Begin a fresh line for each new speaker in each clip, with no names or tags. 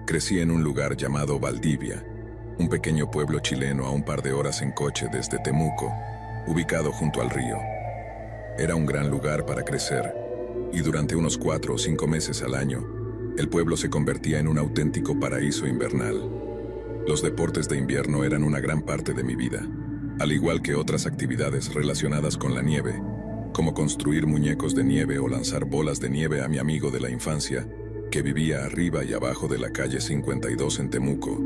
Crecí en un lugar llamado Valdivia, un pequeño pueblo chileno a un par de horas en coche desde Temuco, ubicado junto al río. Era un gran lugar para crecer, y durante unos 4 o 5 meses al año, el pueblo se convertía en un auténtico paraíso invernal. Los deportes de invierno eran una gran parte de mi vida, al igual que otras actividades relacionadas con la nieve, como construir muñecos de nieve o lanzar bolas de nieve a mi amigo de la infancia, que vivía arriba y abajo de la calle 52 en Temuco.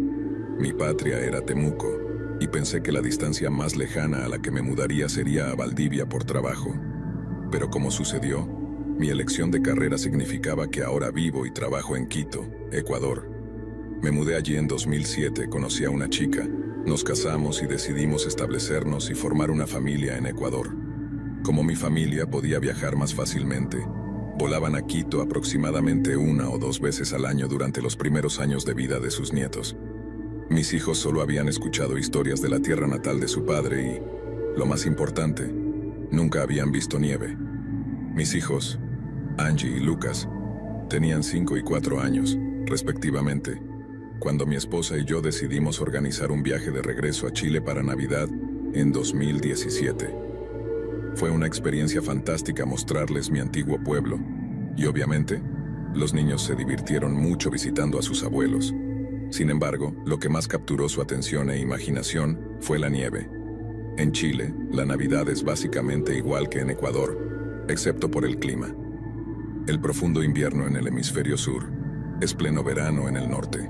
Mi patria era Temuco, y pensé que la distancia más lejana a la que me mudaría sería a Valdivia por trabajo. Pero como sucedió, mi elección de carrera significaba que ahora vivo y trabajo en Quito, Ecuador. Me mudé allí en 2007, conocí a una chica, nos casamos y decidimos establecernos y formar una familia en Ecuador. Como mi familia podía viajar más fácilmente, volaban a Quito aproximadamente 1 o 2 veces al año durante los primeros años de vida de sus nietos. Mis hijos solo habían escuchado historias de la tierra natal de su padre y, lo más importante, nunca habían visto nieve. Mis hijos, Angie y Lucas, tenían 5 y 4 años, respectivamente, cuando mi esposa y yo decidimos organizar un viaje de regreso a Chile para Navidad en 2017. Fue una experiencia fantástica mostrarles mi antiguo pueblo, y obviamente, los niños se divirtieron mucho visitando a sus abuelos. Sin embargo, lo que más capturó su atención e imaginación fue la nieve. En Chile, la Navidad es básicamente igual que en Ecuador, excepto por el clima. El profundo invierno en el hemisferio sur es pleno verano en el norte.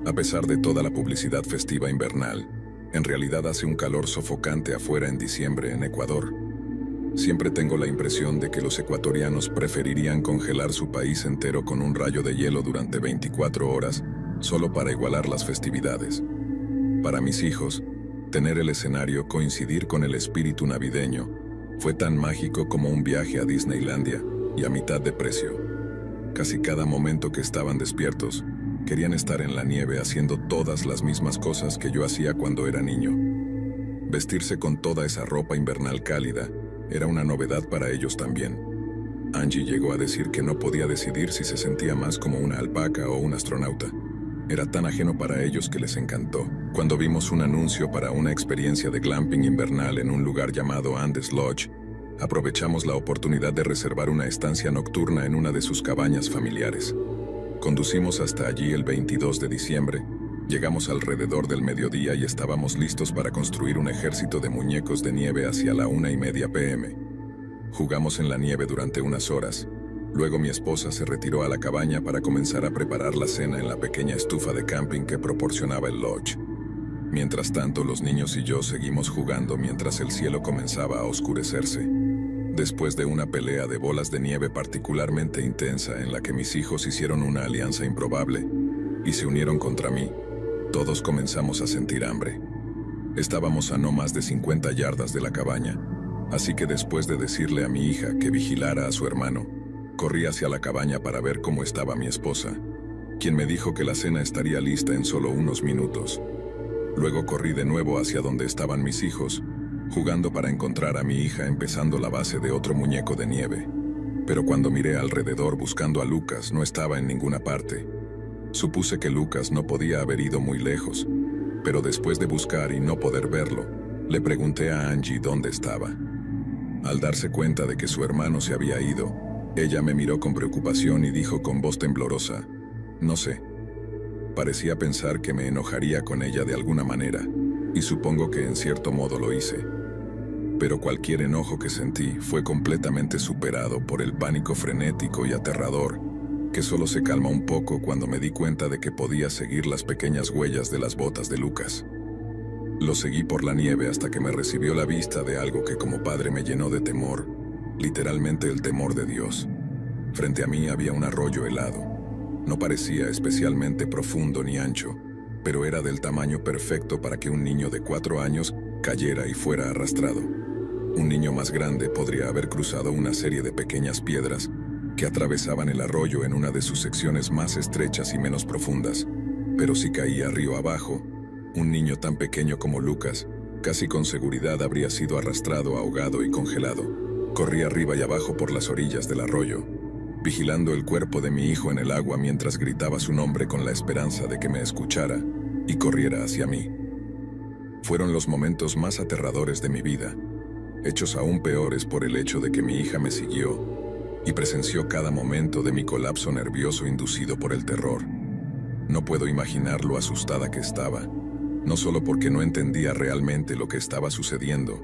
A pesar de toda la publicidad festiva invernal, en realidad hace un calor sofocante afuera en diciembre en Ecuador. Siempre tengo la impresión de que los ecuatorianos preferirían congelar su país entero con un rayo de hielo durante 24 horas, solo para igualar las festividades. Para mis hijos, tener el escenario coincidir con el espíritu navideño fue tan mágico como un viaje a Disneylandia, y a mitad de precio. Casi cada momento que estaban despiertos, querían estar en la nieve haciendo todas las mismas cosas que yo hacía cuando era niño. Vestirse con toda esa ropa invernal cálida era una novedad para ellos también. Angie llegó a decir que no podía decidir si se sentía más como una alpaca o un astronauta. Era tan ajeno para ellos que les encantó. Cuando vimos un anuncio para una experiencia de glamping invernal en un lugar llamado Andes Lodge, aprovechamos la oportunidad de reservar una estancia nocturna en una de sus cabañas familiares. Conducimos hasta allí el 22 de diciembre, llegamos alrededor del mediodía y estábamos listos para construir un ejército de muñecos de nieve hacia la 1:30 p.m. Jugamos en la nieve durante unas horas. Luego mi esposa se retiró a la cabaña para comenzar a preparar la cena en la pequeña estufa de camping que proporcionaba el lodge. Mientras tanto, los niños y yo seguimos jugando mientras el cielo comenzaba a oscurecerse. Después de una pelea de bolas de nieve particularmente intensa en la que mis hijos hicieron una alianza improbable y se unieron contra mí, todos comenzamos a sentir hambre. Estábamos a no más de 50 yardas de la cabaña, así que después de decirle a mi hija que vigilara a su hermano, corrí hacia la cabaña para ver cómo estaba mi esposa, quien me dijo que la cena estaría lista en solo unos minutos. Luego corrí de nuevo hacia donde estaban mis hijos, jugando para encontrar a mi hija empezando la base de otro muñeco de nieve. Pero cuando miré alrededor buscando a Lucas, no estaba en ninguna parte. Supuse que Lucas no podía haber ido muy lejos, pero después de buscar y no poder verlo, le pregunté a Angie dónde estaba. Al darse cuenta de que su hermano se había ido, ella me miró con preocupación y dijo con voz temblorosa, «No sé». Parecía pensar que me enojaría con ella de alguna manera, y supongo que en cierto modo lo hice. Pero cualquier enojo que sentí fue completamente superado por el pánico frenético y aterrador, que solo se calma un poco cuando me di cuenta de que podía seguir las pequeñas huellas de las botas de Lucas. Lo seguí por la nieve hasta que me recibió la vista de algo que como padre me llenó de temor, literalmente el temor de Dios. Frente a mí había un arroyo helado. No parecía especialmente profundo ni ancho, pero era del tamaño perfecto para que un niño de 4 años cayera y fuera arrastrado. Un niño más grande podría haber cruzado una serie de pequeñas piedras que atravesaban el arroyo en una de sus secciones más estrechas y menos profundas, pero si caía río abajo, un niño tan pequeño como Lucas casi con seguridad habría sido arrastrado, ahogado y congelado. Corrí arriba y abajo por las orillas del arroyo. vigilando el cuerpo de mi hijo en el agua mientras gritaba su nombre con la esperanza de que me escuchara y corriera hacia mí. Fueron los momentos más aterradores de mi vida, hechos aún peores por el hecho de que mi hija me siguió y presenció cada momento de mi colapso nervioso inducido por el terror. No puedo imaginar lo asustada que estaba, no solo porque no entendía realmente lo que estaba sucediendo,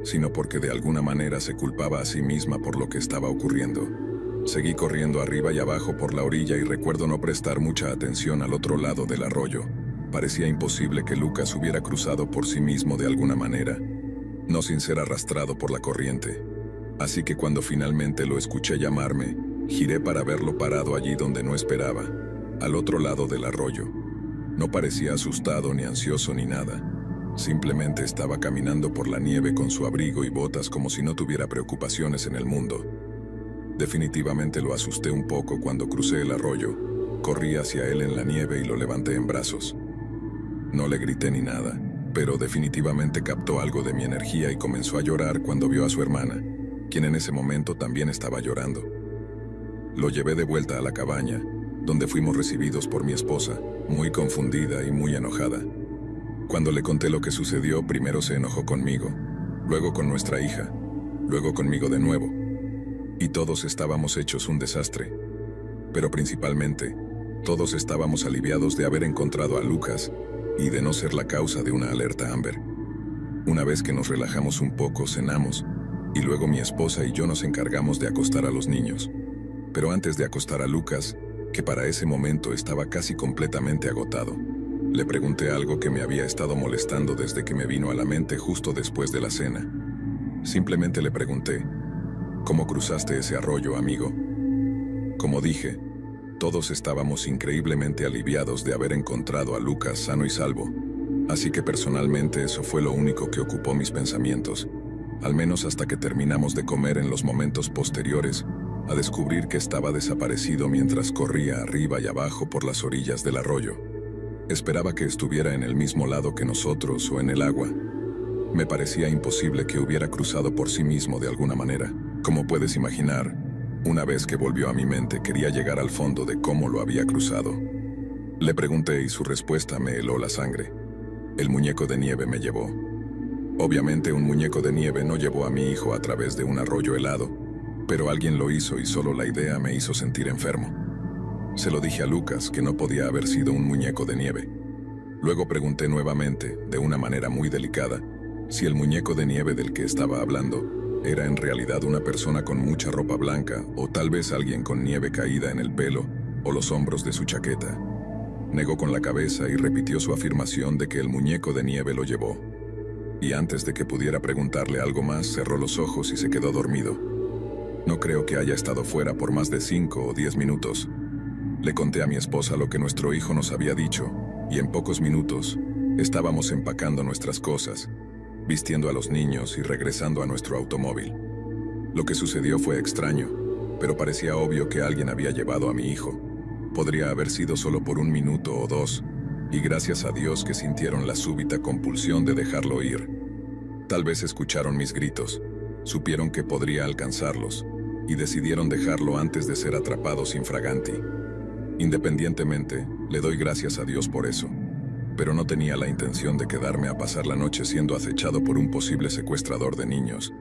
sino porque de alguna manera se culpaba a sí misma por lo que estaba ocurriendo. Seguí corriendo arriba y abajo por la orilla y recuerdo no prestar mucha atención al otro lado del arroyo. Parecía imposible que Lucas hubiera cruzado por sí mismo de alguna manera, no sin ser arrastrado por la corriente. Así que cuando finalmente lo escuché llamarme, giré para verlo parado allí donde no esperaba, al otro lado del arroyo. No parecía asustado ni ansioso ni nada. Simplemente estaba caminando por la nieve con su abrigo y botas como si no tuviera preocupaciones en el mundo. Definitivamente lo asusté un poco cuando crucé el arroyo. Corrí hacia él en la nieve y lo levanté en brazos. No le grité ni nada, pero definitivamente captó algo de mi energía y comenzó a llorar cuando vio a su hermana, quien en ese momento también estaba llorando. Lo llevé de vuelta a la cabaña, donde fuimos recibidos por mi esposa, muy confundida y muy enojada. Cuando le conté lo que sucedió, primero se enojó conmigo, luego con nuestra hija, luego conmigo de nuevo. Y todos estábamos hechos un desastre. Pero principalmente, todos estábamos aliviados de haber encontrado a Lucas y de no ser la causa de una alerta Amber. Una vez que nos relajamos un poco, cenamos, y luego mi esposa y yo nos encargamos de acostar a los niños. Pero antes de acostar a Lucas, que para ese momento estaba casi completamente agotado, le pregunté algo que me había estado molestando desde que me vino a la mente justo después de la cena. Simplemente le pregunté, ¿cómo cruzaste ese arroyo, amigo? Como dije, todos estábamos increíblemente aliviados de haber encontrado a Lucas sano y salvo, así que personalmente eso fue lo único que ocupó mis pensamientos, al menos hasta que terminamos de comer en los momentos posteriores a descubrir que estaba desaparecido mientras corría arriba y abajo por las orillas del arroyo. Esperaba que estuviera en el mismo lado que nosotros o en el agua. Me parecía imposible que hubiera cruzado por sí mismo de alguna manera. Como puedes imaginar, una vez que volvió a mi mente quería llegar al fondo de cómo lo había cruzado. Le pregunté y su respuesta me heló la sangre. El muñeco de nieve me llevó. Obviamente un muñeco de nieve no llevó a mi hijo a través de un arroyo helado, pero alguien lo hizo y solo la idea me hizo sentir enfermo. Se lo dije a Lucas que no podía haber sido un muñeco de nieve. Luego pregunté nuevamente, de una manera muy delicada, si el muñeco de nieve del que estaba hablando era en realidad una persona con mucha ropa blanca o tal vez alguien con nieve caída en el pelo o los hombros de su chaqueta. Negó con la cabeza y repitió su afirmación de que el muñeco de nieve lo llevó. Y antes de que pudiera preguntarle algo más, cerró los ojos y se quedó dormido. No creo que haya estado fuera por más de 5 o 10 minutos. Le conté a mi esposa lo que nuestro hijo nos había dicho, y en pocos minutos estábamos empacando nuestras cosas, vistiendo a los niños y regresando a nuestro automóvil. Lo que sucedió fue extraño, pero parecía obvio que alguien había llevado a mi hijo. Podría haber sido solo por 1 minuto o 2, y gracias a Dios que sintieron la súbita compulsión de dejarlo ir. Tal vez escucharon mis gritos, supieron que podría alcanzarlos, y decidieron dejarlo antes de ser atrapados infraganti. Independientemente, le doy gracias a Dios por eso, pero no tenía la intención de quedarme a pasar la noche siendo acechado por un posible secuestrador de niños.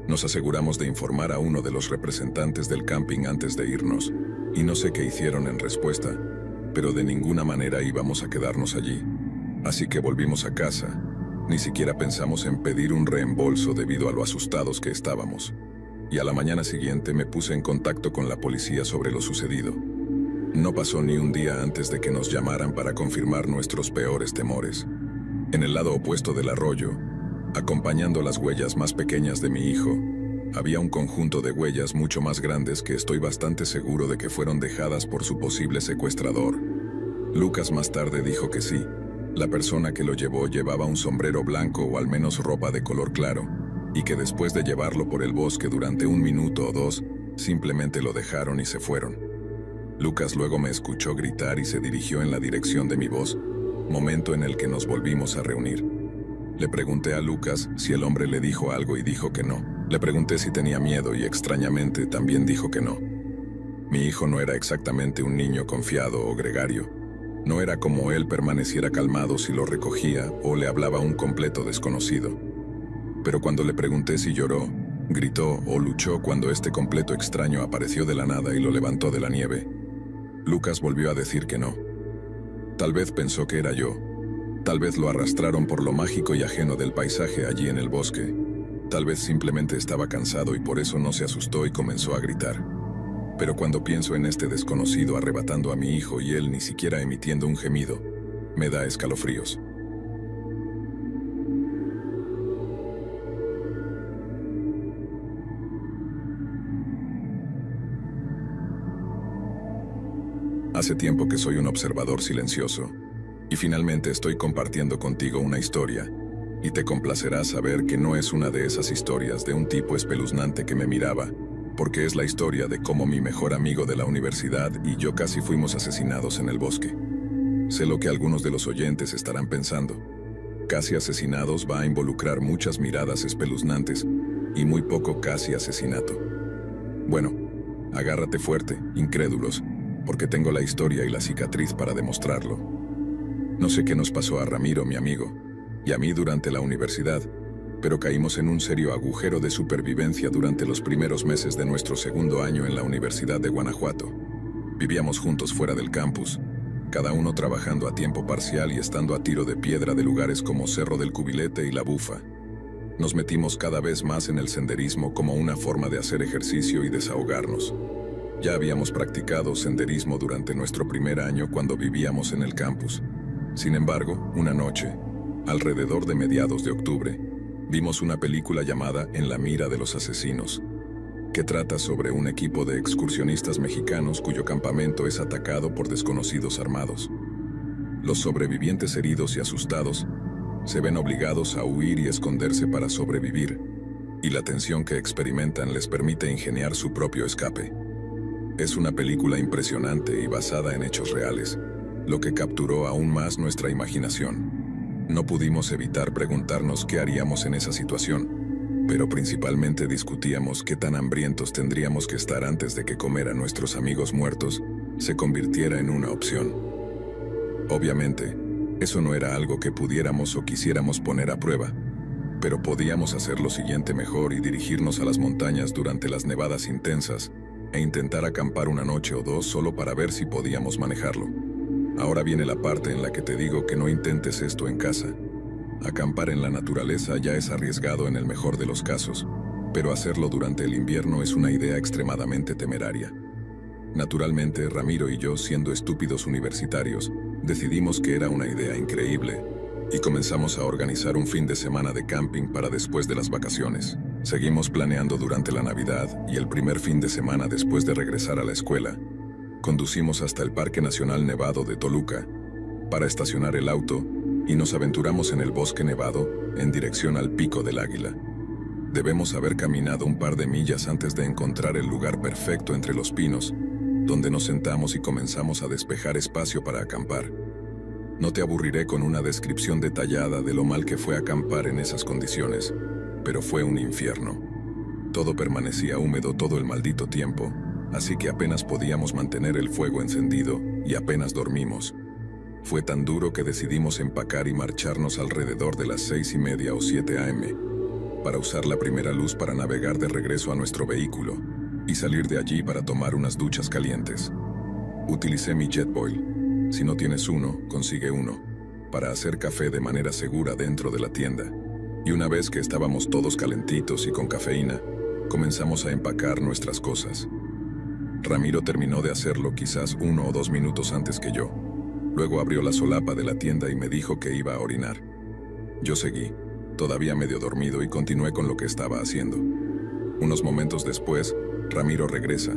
Nos aseguramos de informar a uno de los representantes del camping antes de irnos, y no sé qué hicieron en respuesta, pero de ninguna manera íbamos a quedarnos allí. Así que volvimos a casa. Ni siquiera pensamos en pedir un reembolso debido a lo asustados que estábamos. Y a la mañana siguiente me puse en contacto con la policía sobre lo sucedido. No pasó ni un día antes de que nos llamaran para confirmar nuestros peores temores. En el lado opuesto del arroyo, acompañando las huellas más pequeñas de mi hijo, había un conjunto de huellas mucho más grandes que estoy bastante seguro de que fueron dejadas por su posible secuestrador. Lucas más tarde dijo que sí, la persona que lo llevó llevaba un sombrero blanco o al menos ropa de color claro, y que después de llevarlo por el bosque durante 1 minuto o 2, simplemente lo dejaron y se fueron. Lucas luego me escuchó gritar y se dirigió en la dirección de mi voz, momento en el que nos volvimos a reunir. Le pregunté a Lucas si el hombre le dijo algo y dijo que no. Le pregunté si tenía miedo y extrañamente también dijo que no. Mi hijo no era exactamente un niño confiado o gregario. No era como él permaneciera calmado si lo recogía o le hablaba a un completo desconocido. Pero cuando le pregunté si lloró, gritó o luchó cuando este completo extraño apareció de la nada y lo levantó de la nieve, Lucas volvió a decir que no. Tal vez pensó que era yo. Tal vez lo arrastraron por lo mágico y ajeno del paisaje allí en el bosque. Tal vez simplemente estaba cansado y por eso no se asustó y comenzó a gritar. Pero cuando pienso en este desconocido arrebatando a mi hijo y él ni siquiera emitiendo un gemido, me da escalofríos. Hace tiempo que soy un observador silencioso, y finalmente estoy compartiendo contigo una historia, y te complacerá saber que no es una de esas historias de un tipo espeluznante que me miraba, porque es la historia de cómo mi mejor amigo de la universidad y yo casi fuimos asesinados en el bosque. Sé lo que algunos de los oyentes estarán pensando. Casi asesinados va a involucrar muchas miradas espeluznantes y muy poco casi asesinato. Bueno, agárrate fuerte, incrédulos, porque tengo la historia y la cicatriz para demostrarlo. No sé qué nos pasó a Ramiro, mi amigo, y a mí durante la universidad, pero caímos en un serio agujero de supervivencia durante los primeros meses de nuestro segundo año en la Universidad de Guanajuato. Vivíamos juntos fuera del campus, cada uno trabajando a tiempo parcial y estando a tiro de piedra de lugares como Cerro del Cubilete y La Bufa. Nos metimos cada vez más en el senderismo como una forma de hacer ejercicio y desahogarnos. Ya habíamos practicado senderismo durante nuestro primer año cuando vivíamos en el campus. Sin embargo, una noche, alrededor de mediados de octubre, vimos una película llamada En la mira de los asesinos, que trata sobre un equipo de excursionistas mexicanos cuyo campamento es atacado por desconocidos armados. Los sobrevivientes heridos y asustados se ven obligados a huir y esconderse para sobrevivir, y la tensión que experimentan les permite ingeniar su propio escape. Es una película impresionante y basada en hechos reales, lo que capturó aún más nuestra imaginación. No pudimos evitar preguntarnos qué haríamos en esa situación, pero principalmente discutíamos qué tan hambrientos tendríamos que estar antes de que comer a nuestros amigos muertos se convirtiera en una opción. Obviamente, eso no era algo que pudiéramos o quisiéramos poner a prueba, pero podíamos hacer lo siguiente mejor y dirigirnos a las montañas durante las nevadas intensas e intentar acampar una noche o dos solo para ver si podíamos manejarlo. Ahora viene la parte en la que te digo que no intentes esto en casa. Acampar en la naturaleza ya es arriesgado en el mejor de los casos, pero hacerlo durante el invierno es una idea extremadamente temeraria. Naturalmente, Ramiro y yo, siendo estúpidos universitarios, decidimos que era una idea increíble y comenzamos a organizar un fin de semana de camping para después de las vacaciones. Seguimos planeando durante la Navidad y el primer fin de semana después de regresar a la escuela. Conducimos hasta el Parque Nacional Nevado de Toluca para estacionar el auto y nos aventuramos en el bosque nevado en dirección al Pico del Águila. Debemos haber caminado un par de millas antes de encontrar el lugar perfecto entre los pinos, donde nos sentamos y comenzamos a despejar espacio para acampar. No te aburriré con una descripción detallada de lo mal que fue acampar en esas condiciones, pero fue un infierno. Todo permanecía húmedo todo el maldito tiempo, así que apenas podíamos mantener el fuego encendido y apenas dormimos. Fue tan duro que decidimos empacar y marcharnos alrededor de las 6:30 o 7 a.m. para usar la primera luz para navegar de regreso a nuestro vehículo y salir de allí para tomar unas duchas calientes. Utilicé mi Jetboil. Si no tienes uno, consigue uno, para hacer café de manera segura dentro de la tienda. Y una vez que estábamos todos calentitos y con cafeína, comenzamos a empacar nuestras cosas. Ramiro terminó de hacerlo quizás 1 o 2 minutos antes que yo. Luego abrió la solapa de la tienda y me dijo que iba a orinar. Yo seguí, todavía medio dormido, y continué con lo que estaba haciendo. Unos momentos después, Ramiro regresa.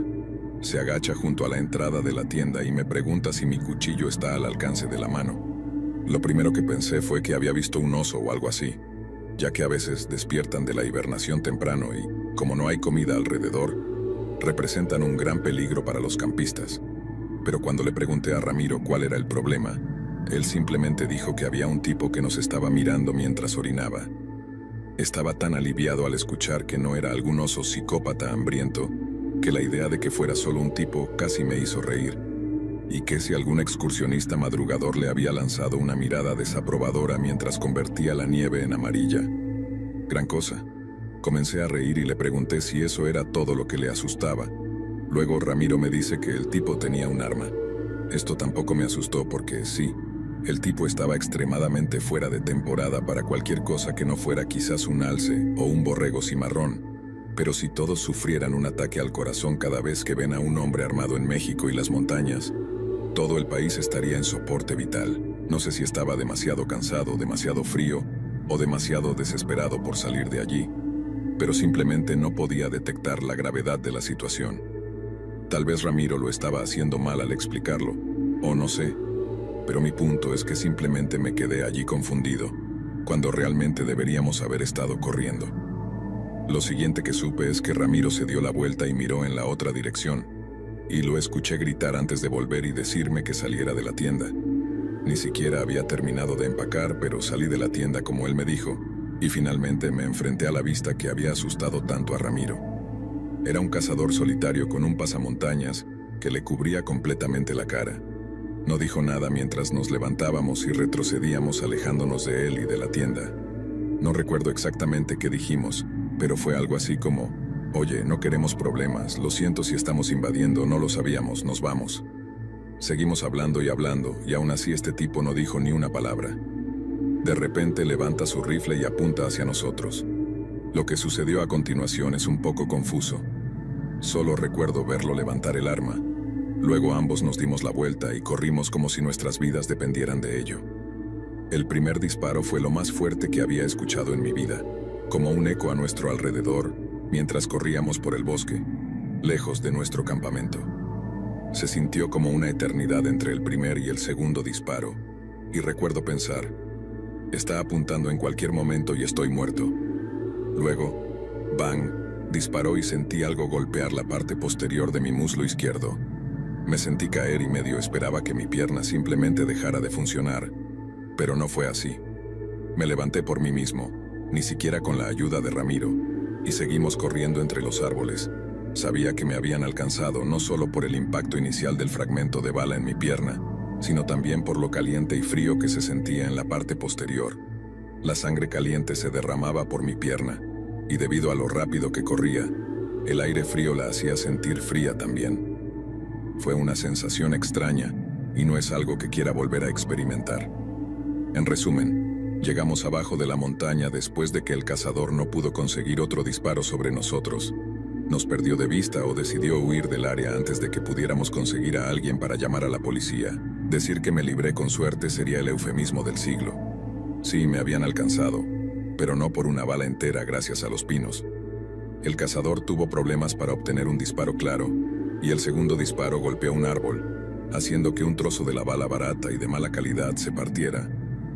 Se agacha junto a la entrada de la tienda y me pregunta si mi cuchillo está al alcance de la mano. Lo primero que pensé fue que había visto un oso o algo así, ya que a veces despiertan de la hibernación temprano y, como no hay comida alrededor, representan un gran peligro para los campistas. Pero cuando le pregunté a Ramiro cuál era el problema, él simplemente dijo que había un tipo que nos estaba mirando mientras orinaba. Estaba tan aliviado al escuchar que no era algún oso psicópata hambriento, que la idea de que fuera solo un tipo casi me hizo reír, y que si algún excursionista madrugador le había lanzado una mirada desaprobadora mientras convertía la nieve en amarilla. Gran cosa. Comencé a reír y le pregunté si eso era todo lo que le asustaba. Luego Ramiro me dice que el tipo tenía un arma. Esto tampoco me asustó porque sí, el tipo estaba extremadamente fuera de temporada para cualquier cosa que no fuera quizás un alce o un borrego cimarrón. Pero si todos sufrieran un ataque al corazón cada vez que ven a un hombre armado en México y las montañas, todo el país estaría en soporte vital. No sé si estaba demasiado cansado, demasiado frío o demasiado desesperado por salir de allí, pero simplemente no podía detectar la gravedad de la situación. Tal vez Ramiro lo estaba haciendo mal al explicarlo, o no sé, pero mi punto es que simplemente me quedé allí confundido, cuando realmente deberíamos haber estado corriendo. Lo siguiente que supe es que Ramiro se dio la vuelta y miró en la otra dirección, y lo escuché gritar antes de volver y decirme que saliera de la tienda. Ni siquiera había terminado de empacar, pero salí de la tienda como él me dijo, y finalmente me enfrenté a la vista que había asustado tanto a Ramiro. Era un cazador solitario con un pasamontañas que le cubría completamente la cara. No dijo nada mientras nos levantábamos y retrocedíamos alejándonos de él y de la tienda. No recuerdo exactamente qué dijimos, pero fue algo así como: «Oye, no queremos problemas, lo siento si estamos invadiendo, no lo sabíamos, nos vamos». Seguimos hablando, y aún así este tipo no dijo ni una palabra. De repente levanta su rifle y apunta hacia nosotros. Lo que sucedió a continuación es un poco confuso. Solo recuerdo verlo levantar el arma. Luego ambos nos dimos la vuelta y corrimos como si nuestras vidas dependieran de ello. El primer disparo fue lo más fuerte que había escuchado en mi vida, como un eco a nuestro alrededor, mientras corríamos por el bosque, lejos de nuestro campamento. Se sintió como una eternidad entre el primer y el segundo disparo, y recuerdo pensar: está apuntando en cualquier momento y estoy muerto. Luego, bang, disparó y sentí algo golpear la parte posterior de mi muslo izquierdo. Me sentí caer y medio esperaba que mi pierna simplemente dejara de funcionar, pero no fue así. Me levanté por mí mismo, ni siquiera con la ayuda de Ramiro, y seguimos corriendo entre los árboles. Sabía que me habían alcanzado no solo por el impacto inicial del fragmento de bala en mi pierna, sino también por lo caliente y frío que se sentía en la parte posterior. La sangre caliente se derramaba por mi pierna, y debido a lo rápido que corría, el aire frío la hacía sentir fría también. Fue una sensación extraña, y no es algo que quiera volver a experimentar. En resumen, llegamos abajo de la montaña después de que el cazador no pudo conseguir otro disparo sobre nosotros. Nos perdió de vista o decidió huir del área antes de que pudiéramos conseguir a alguien para llamar a la policía. Decir que me libré con suerte sería el eufemismo del siglo. Sí, me habían alcanzado, pero no por una bala entera gracias a los pinos. El cazador tuvo problemas para obtener un disparo claro, y el segundo disparo golpeó un árbol, haciendo que un trozo de la bala barata y de mala calidad se partiera,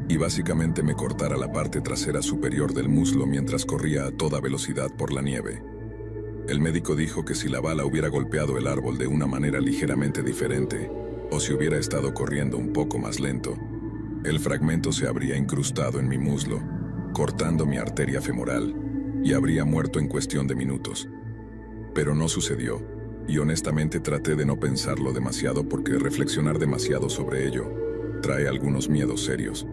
y básicamente me cortara la parte trasera superior del muslo mientras corría a toda velocidad por la nieve. El médico dijo que si la bala hubiera golpeado el árbol de una manera ligeramente diferente, o si hubiera estado corriendo un poco más lento, el fragmento se habría incrustado en mi muslo, cortando mi arteria femoral, y habría muerto en cuestión de minutos. Pero no sucedió, y honestamente traté de no pensarlo demasiado porque reflexionar demasiado sobre ello trae algunos miedos serios.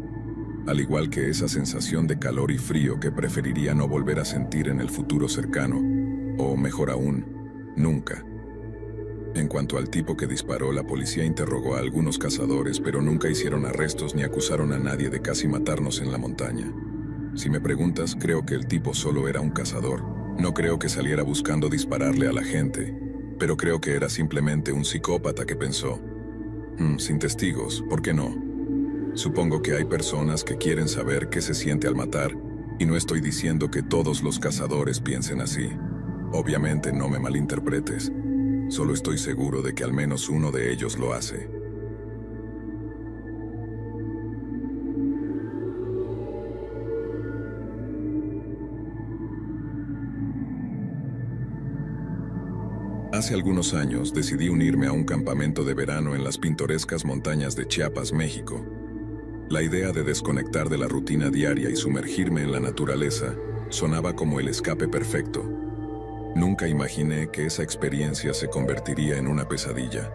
Al igual que esa sensación de calor y frío que preferiría no volver a sentir en el futuro cercano, o mejor aún, nunca. En cuanto al tipo que disparó, la policía interrogó a algunos cazadores, pero nunca hicieron arrestos ni acusaron a nadie de casi matarnos en la montaña. Si me preguntas, creo que el tipo solo era un cazador. No creo que saliera buscando dispararle a la gente, pero creo que era simplemente un psicópata que pensó: sin testigos, ¿por qué no? Supongo que hay personas que quieren saber qué se siente al matar, y no estoy diciendo que todos los cazadores piensen así. Obviamente no me malinterpretes, solo estoy seguro de que al menos uno de ellos lo hace. Hace algunos años decidí unirme a un campamento de verano en las pintorescas montañas de Chiapas, México. La idea de desconectar de la rutina diaria y sumergirme en la naturaleza sonaba como el escape perfecto. Nunca imaginé que esa experiencia se convertiría en una pesadilla.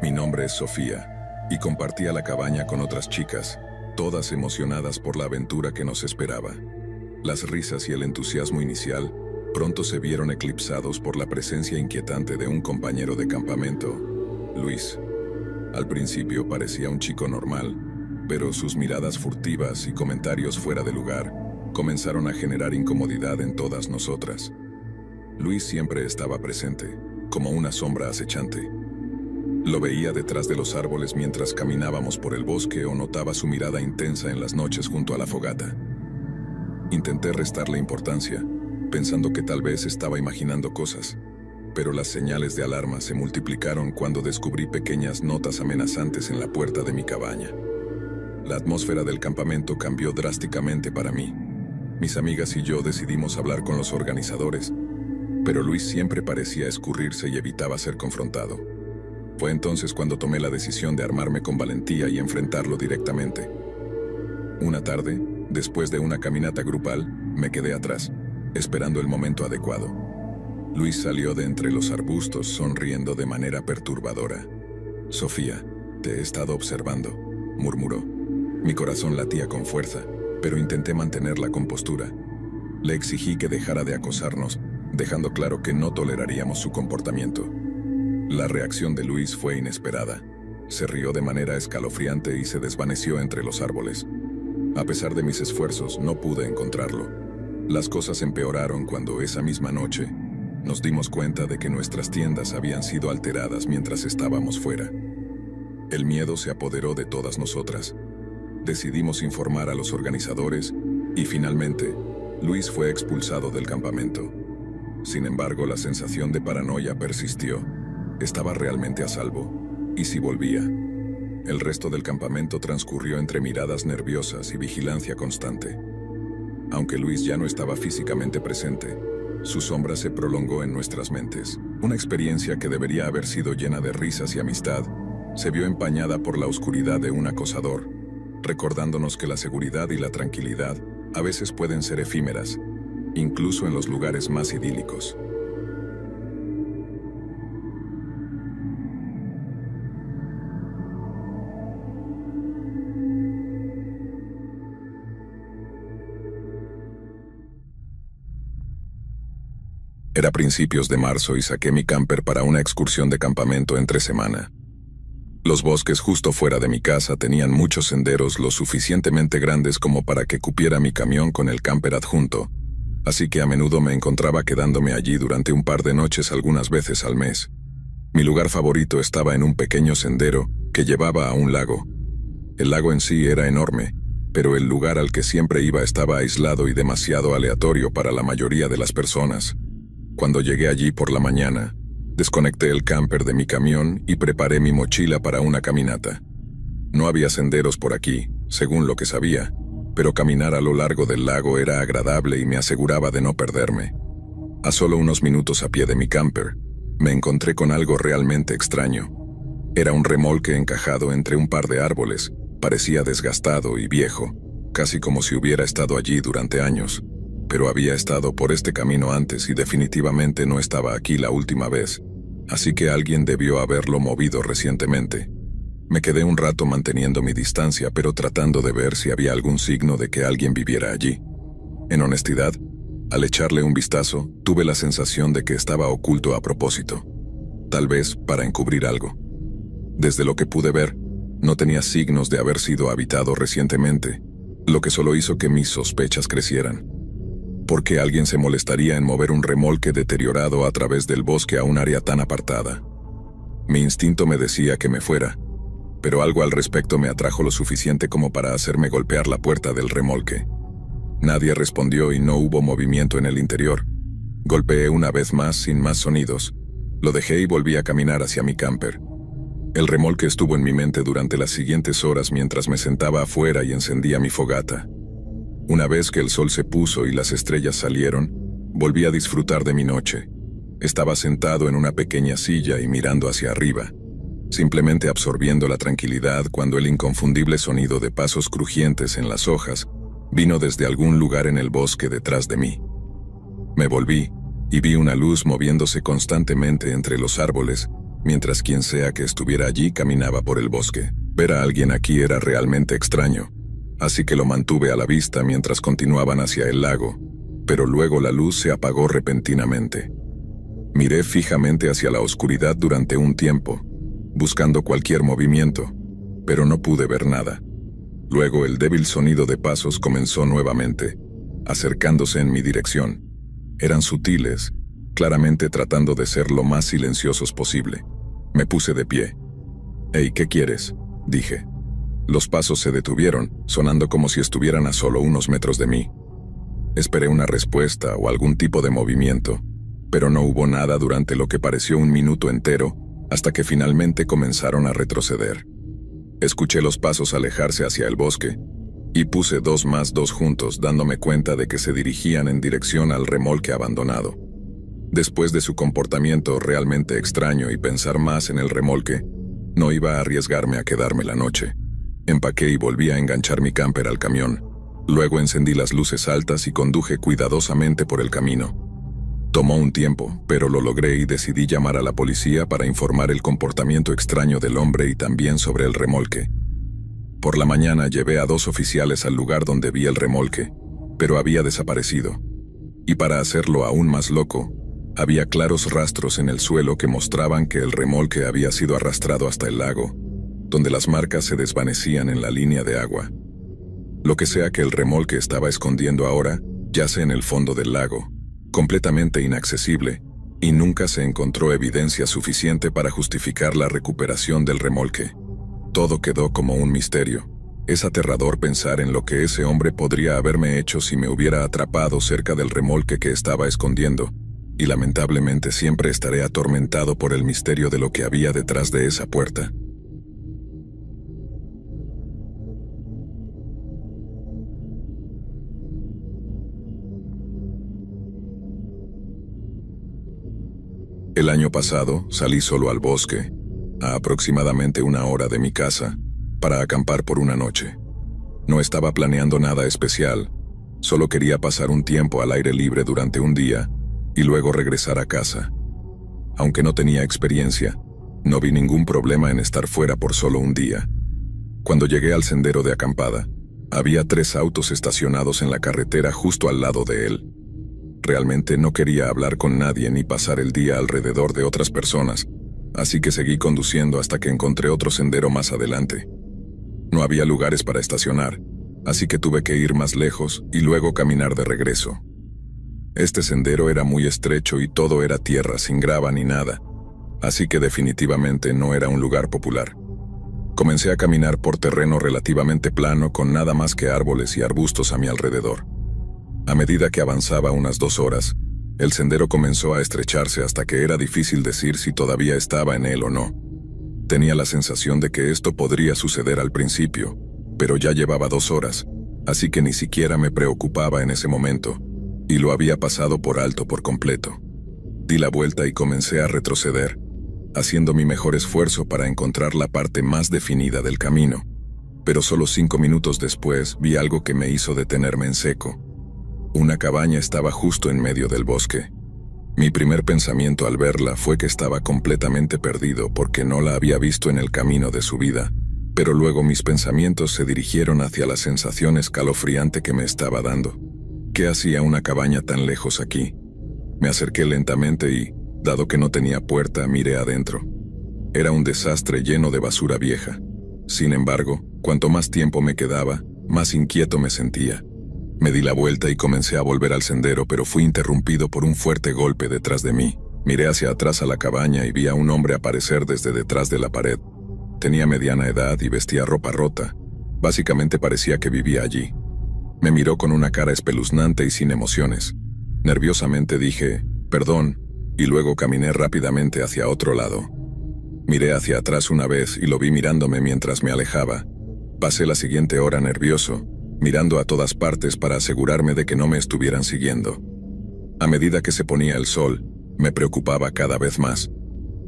Mi nombre es Sofía, y compartía la cabaña con otras chicas, todas emocionadas por la aventura que nos esperaba. Las risas y el entusiasmo inicial pronto se vieron eclipsados por la presencia inquietante de un compañero de campamento, Luis. Al principio parecía un chico normal, pero sus miradas furtivas y comentarios fuera de lugar comenzaron a generar incomodidad en todas nosotras. Luis siempre estaba presente, como una sombra acechante. Lo veía detrás de los árboles mientras caminábamos por el bosque o notaba su mirada intensa en las noches junto a la fogata. Intenté restarle importancia, pensando que tal vez estaba imaginando cosas, pero las señales de alarma se multiplicaron cuando descubrí pequeñas notas amenazantes en la puerta de mi cabaña. La atmósfera del campamento cambió drásticamente para mí. Mis amigas y yo decidimos hablar con los organizadores, pero Luis siempre parecía escurrirse y evitaba ser confrontado. Fue entonces cuando tomé la decisión de armarme con valentía y enfrentarlo directamente. Una tarde, después de una caminata grupal, me quedé atrás, esperando el momento adecuado. Luis salió de entre los arbustos sonriendo de manera perturbadora. «Sofía, te he estado observando», murmuró. Mi corazón latía con fuerza, pero intenté mantener la compostura. Le exigí que dejara de acosarnos, dejando claro que no toleraríamos su comportamiento. La reacción de Luis fue inesperada. Se rió de manera escalofriante y se desvaneció entre los árboles. A pesar de mis esfuerzos, no pude encontrarlo. Las cosas empeoraron cuando esa misma noche nos dimos cuenta de que nuestras tiendas habían sido alteradas mientras estábamos fuera. El miedo se apoderó de todas nosotras. Decidimos informar a los organizadores y finalmente, Luis fue expulsado del campamento. Sin embargo, la sensación de paranoia persistió. ¿Estaba realmente a salvo? ¿Y si volvía? El resto del campamento transcurrió entre miradas nerviosas y vigilancia constante. Aunque Luis ya no estaba físicamente presente, su sombra se prolongó en nuestras mentes. Una experiencia que debería haber sido llena de risas y amistad, se vio empañada por la oscuridad de un acosador, recordándonos que la seguridad y la tranquilidad a veces pueden ser efímeras, incluso en los lugares más idílicos. Era principios de marzo y saqué mi camper para una excursión de campamento entre semana. Los bosques justo fuera de mi casa tenían muchos senderos lo suficientemente grandes como para que cupiera mi camión con el camper adjunto, así que a menudo me encontraba quedándome allí durante un par de noches algunas veces al mes. Mi lugar favorito estaba en un pequeño sendero que llevaba a un lago. El lago en sí era enorme, pero el lugar al que siempre iba estaba aislado y demasiado aleatorio para la mayoría de las personas. Cuando llegué allí por la mañana, desconecté el camper de mi camión y preparé mi mochila para una caminata. No había senderos por aquí, según lo que sabía, pero caminar a lo largo del lago era agradable y me aseguraba de no perderme. A solo unos minutos a pie de mi camper, me encontré con algo realmente extraño. Era un remolque encajado entre un par de árboles, parecía desgastado y viejo, casi como si hubiera estado allí durante años. Pero había estado por este camino antes y definitivamente no estaba aquí la última vez, así que alguien debió haberlo movido recientemente. Me quedé un rato manteniendo mi distancia, pero tratando de ver si había algún signo de que alguien viviera allí. En honestidad, al echarle un vistazo, tuve la sensación de que estaba oculto a propósito, tal vez para encubrir algo. Desde lo que pude ver, no tenía signos de haber sido habitado recientemente, lo que solo hizo que mis sospechas crecieran. ¿Por qué alguien se molestaría en mover un remolque deteriorado a través del bosque a un área tan apartada? Mi instinto me decía que me fuera, pero algo al respecto me atrajo lo suficiente como para hacerme golpear la puerta del remolque. Nadie respondió y no hubo movimiento en el interior. Golpeé una vez más sin más sonidos. Lo dejé y volví a caminar hacia mi camper. El remolque estuvo en mi mente durante las siguientes horas mientras me sentaba afuera y encendía mi fogata. Una vez que el sol se puso y las estrellas salieron, volví a disfrutar de mi noche. Estaba sentado en una pequeña silla y mirando hacia arriba, simplemente absorbiendo la tranquilidad cuando el inconfundible sonido de pasos crujientes en las hojas vino desde algún lugar en el bosque detrás de mí. Me volví, y vi una luz moviéndose constantemente entre los árboles, mientras quien sea que estuviera allí caminaba por el bosque. Ver a alguien aquí era realmente extraño, así que lo mantuve a la vista mientras continuaban hacia el lago, pero luego la luz se apagó repentinamente. Miré fijamente hacia la oscuridad durante un tiempo, buscando cualquier movimiento, pero no pude ver nada. Luego el débil sonido de pasos comenzó nuevamente, acercándose en mi dirección. Eran sutiles, claramente tratando de ser lo más silenciosos posible. Me puse de pie. «Hey, ¿qué quieres?», dije. Los pasos se detuvieron, sonando como si estuvieran a solo unos metros de mí. Esperé una respuesta o algún tipo de movimiento, pero no hubo nada durante lo que pareció un minuto entero, hasta que finalmente comenzaron a retroceder. Escuché los pasos alejarse hacia el bosque, y puse 2 más 2 juntos, dándome cuenta de que se dirigían en dirección al remolque abandonado. Después de su comportamiento realmente extraño y pensar más en el remolque, no iba a arriesgarme a quedarme la noche. Empaqué y volví a enganchar mi camper al camión. Luego encendí las luces altas y conduje cuidadosamente por el camino. Tomó un tiempo, pero lo logré y decidí llamar a la policía para informar el comportamiento extraño del hombre y también sobre el remolque. Por la mañana llevé a 2 oficiales al lugar donde vi el remolque, pero había desaparecido. Y para hacerlo aún más loco, había claros rastros en el suelo que mostraban que el remolque había sido arrastrado hasta el lago, donde las marcas se desvanecían en la línea de agua. Lo que sea que el remolque estaba escondiendo ahora, yace en el fondo del lago, completamente inaccesible, y nunca se encontró evidencia suficiente para justificar la recuperación del remolque. Todo quedó como un misterio. Es aterrador pensar en lo que ese hombre podría haberme hecho si me hubiera atrapado cerca del remolque que estaba escondiendo, y lamentablemente siempre estaré atormentado por el misterio de lo que había detrás de esa puerta. El año pasado salí solo al bosque, a aproximadamente 1 hora de mi casa, para acampar por una noche. No estaba planeando nada especial, solo quería pasar un tiempo al aire libre durante un día y luego regresar a casa. Aunque no tenía experiencia, no vi ningún problema en estar fuera por solo un día. Cuando llegué al sendero de acampada, había 3 autos estacionados en la carretera justo al lado de él. Realmente no quería hablar con nadie ni pasar el día alrededor de otras personas, así que seguí conduciendo hasta que encontré otro sendero más adelante. No había lugares para estacionar, así que tuve que ir más lejos y luego caminar de regreso. Este sendero era muy estrecho y todo era tierra sin grava ni nada, así que definitivamente no era un lugar popular. Comencé a caminar por terreno relativamente plano con nada más que árboles y arbustos a mi alrededor. A medida que avanzaba unas 2 horas, el sendero comenzó a estrecharse hasta que era difícil decir si todavía estaba en él o no. Tenía la sensación de que esto podría suceder al principio, pero ya llevaba 2 horas, así que ni siquiera me preocupaba en ese momento, y lo había pasado por alto por completo. Di la vuelta y comencé a retroceder, haciendo mi mejor esfuerzo para encontrar la parte más definida del camino, pero solo 5 minutos después vi algo que me hizo detenerme en seco. Una cabaña estaba justo en medio del bosque. Mi primer pensamiento al verla fue que estaba completamente perdido porque no la había visto en el camino de su vida, pero luego mis pensamientos se dirigieron hacia la sensación escalofriante que me estaba dando. ¿Qué hacía una cabaña tan lejos aquí? Me acerqué lentamente y, dado que no tenía puerta, miré adentro. Era un desastre lleno de basura vieja. Sin embargo, cuanto más tiempo me quedaba, más inquieto me sentía. Me di la vuelta y comencé a volver al sendero, pero fui interrumpido por un fuerte golpe detrás de mí. Miré hacia atrás a la cabaña y vi a un hombre aparecer desde detrás de la pared. Tenía mediana edad y vestía ropa rota. Básicamente parecía que vivía allí. Me miró con una cara espeluznante y sin emociones. Nerviosamente dije, «Perdón», y luego caminé rápidamente hacia otro lado. Miré hacia atrás una vez y lo vi mirándome mientras me alejaba. Pasé la siguiente hora nervioso, mirando a todas partes para asegurarme de que no me estuvieran siguiendo. A medida que se ponía el sol, me preocupaba cada vez más.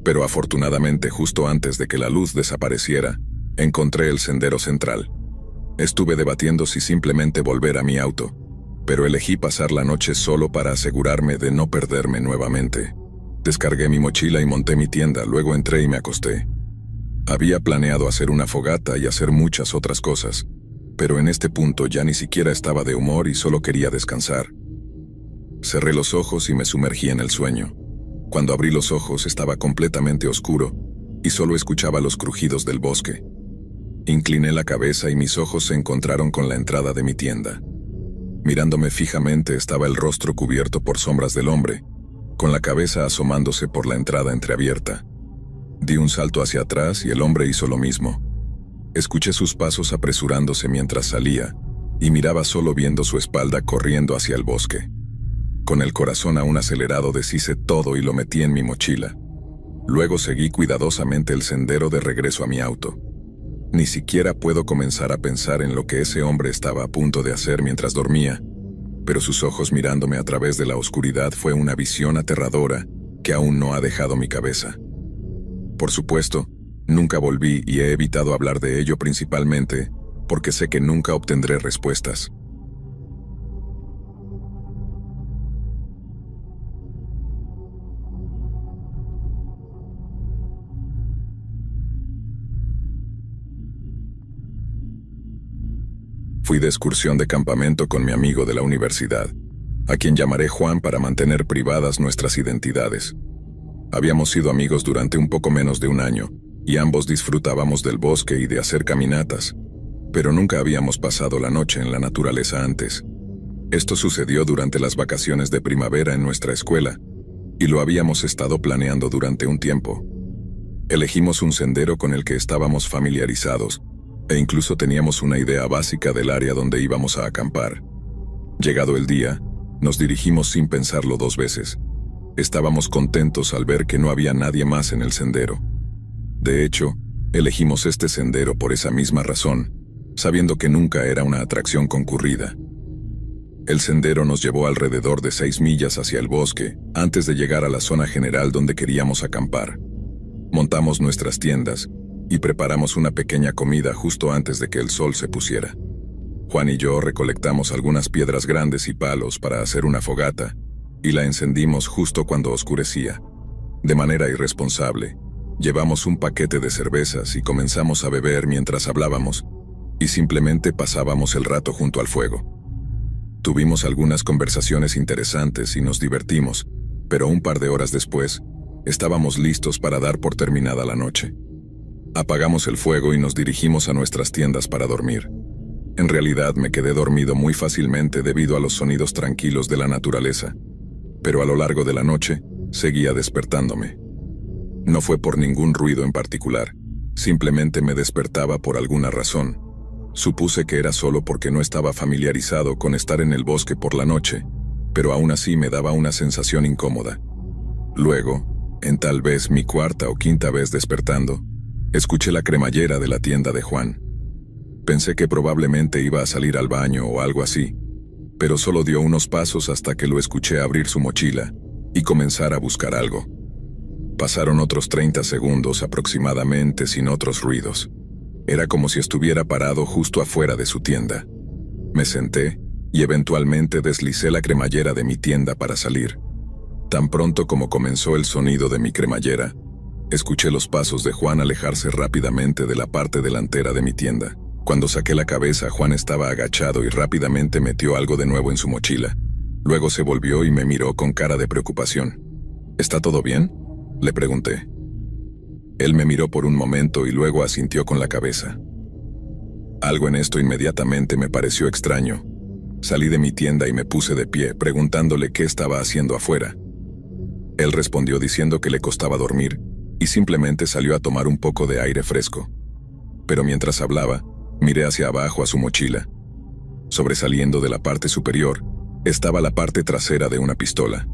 Pero afortunadamente, justo antes de que la luz desapareciera, encontré el sendero central. Estuve debatiendo si simplemente volver a mi auto, pero elegí pasar la noche solo para asegurarme de no perderme nuevamente. Descargué mi mochila y monté mi tienda, luego entré y me acosté. Había planeado hacer una fogata y hacer muchas otras cosas, pero en este punto ya ni siquiera estaba de humor y solo quería descansar. Cerré los ojos y me sumergí en el sueño. Cuando abrí los ojos estaba completamente oscuro y solo escuchaba los crujidos del bosque. Incliné la cabeza y mis ojos se encontraron con la entrada de mi tienda. Mirándome fijamente estaba el rostro cubierto por sombras del hombre, con la cabeza asomándose por la entrada entreabierta. Di un salto hacia atrás y el hombre hizo lo mismo. Escuché sus pasos apresurándose mientras salía, y miraba solo viendo su espalda corriendo hacia el bosque. Con el corazón aún acelerado deshice todo y lo metí en mi mochila. Luego seguí cuidadosamente el sendero de regreso a mi auto. Ni siquiera puedo comenzar a pensar en lo que ese hombre estaba a punto de hacer mientras dormía, pero sus ojos mirándome a través de la oscuridad fue una visión aterradora que aún no ha dejado mi cabeza. Por supuesto, nunca volví y he evitado hablar de ello principalmente porque sé que nunca obtendré respuestas. Fui de excursión de campamento con mi amigo de la universidad, a quien llamaré Juan para mantener privadas nuestras identidades. Habíamos sido amigos durante un poco menos de un año, y ambos disfrutábamos del bosque y de hacer caminatas, pero nunca habíamos pasado la noche en la naturaleza antes. Esto sucedió durante las vacaciones de primavera en nuestra escuela, y lo habíamos estado planeando durante un tiempo. Elegimos un sendero con el que estábamos familiarizados, e incluso teníamos una idea básica del área donde íbamos a acampar. Llegado el día, nos dirigimos sin pensarlo dos veces. Estábamos contentos al ver que no había nadie más en el sendero. De hecho, elegimos este sendero por esa misma razón, sabiendo que nunca era una atracción concurrida. El sendero nos llevó alrededor de 6 millas hacia el bosque, antes de llegar a la zona general donde queríamos acampar. Montamos nuestras tiendas, y preparamos una pequeña comida justo antes de que el sol se pusiera. Juan y yo recolectamos algunas piedras grandes y palos para hacer una fogata, y la encendimos justo cuando oscurecía. De manera irresponsable, llevamos un paquete de cervezas y comenzamos a beber mientras hablábamos, y simplemente pasábamos el rato junto al fuego. Tuvimos algunas conversaciones interesantes y nos divertimos, pero un par de horas después, estábamos listos para dar por terminada la noche. Apagamos el fuego y nos dirigimos a nuestras tiendas para dormir. En realidad me quedé dormido muy fácilmente debido a los sonidos tranquilos de la naturaleza, pero a lo largo de la noche seguía despertándome. No fue por ningún ruido en particular, simplemente me despertaba por alguna razón. Supuse que era solo porque no estaba familiarizado con estar en el bosque por la noche, pero aún así me daba una sensación incómoda. Luego, en tal vez mi cuarta o quinta vez despertando, escuché la cremallera de la tienda de Juan. Pensé que probablemente iba a salir al baño o algo así, pero solo dio unos pasos hasta que lo escuché abrir su mochila y comenzar a buscar algo. Pasaron otros 30 segundos aproximadamente sin otros ruidos. Era como si estuviera parado justo afuera de su tienda. Me senté y eventualmente deslicé la cremallera de mi tienda para salir. Tan pronto como comenzó el sonido de mi cremallera, escuché los pasos de Juan alejarse rápidamente de la parte delantera de mi tienda. Cuando saqué la cabeza, Juan estaba agachado y rápidamente metió algo de nuevo en su mochila. Luego se volvió y me miró con cara de preocupación. ¿Está todo bien?, le pregunté. Él me miró por un momento y luego asintió con la cabeza. Algo en esto inmediatamente me pareció extraño. Salí de mi tienda y me puse de pie, preguntándole qué estaba haciendo afuera. Él respondió diciendo que le costaba dormir, y simplemente salió a tomar un poco de aire fresco. Pero mientras hablaba, miré hacia abajo a su mochila. Sobresaliendo de la parte superior, estaba la parte trasera de una pistola.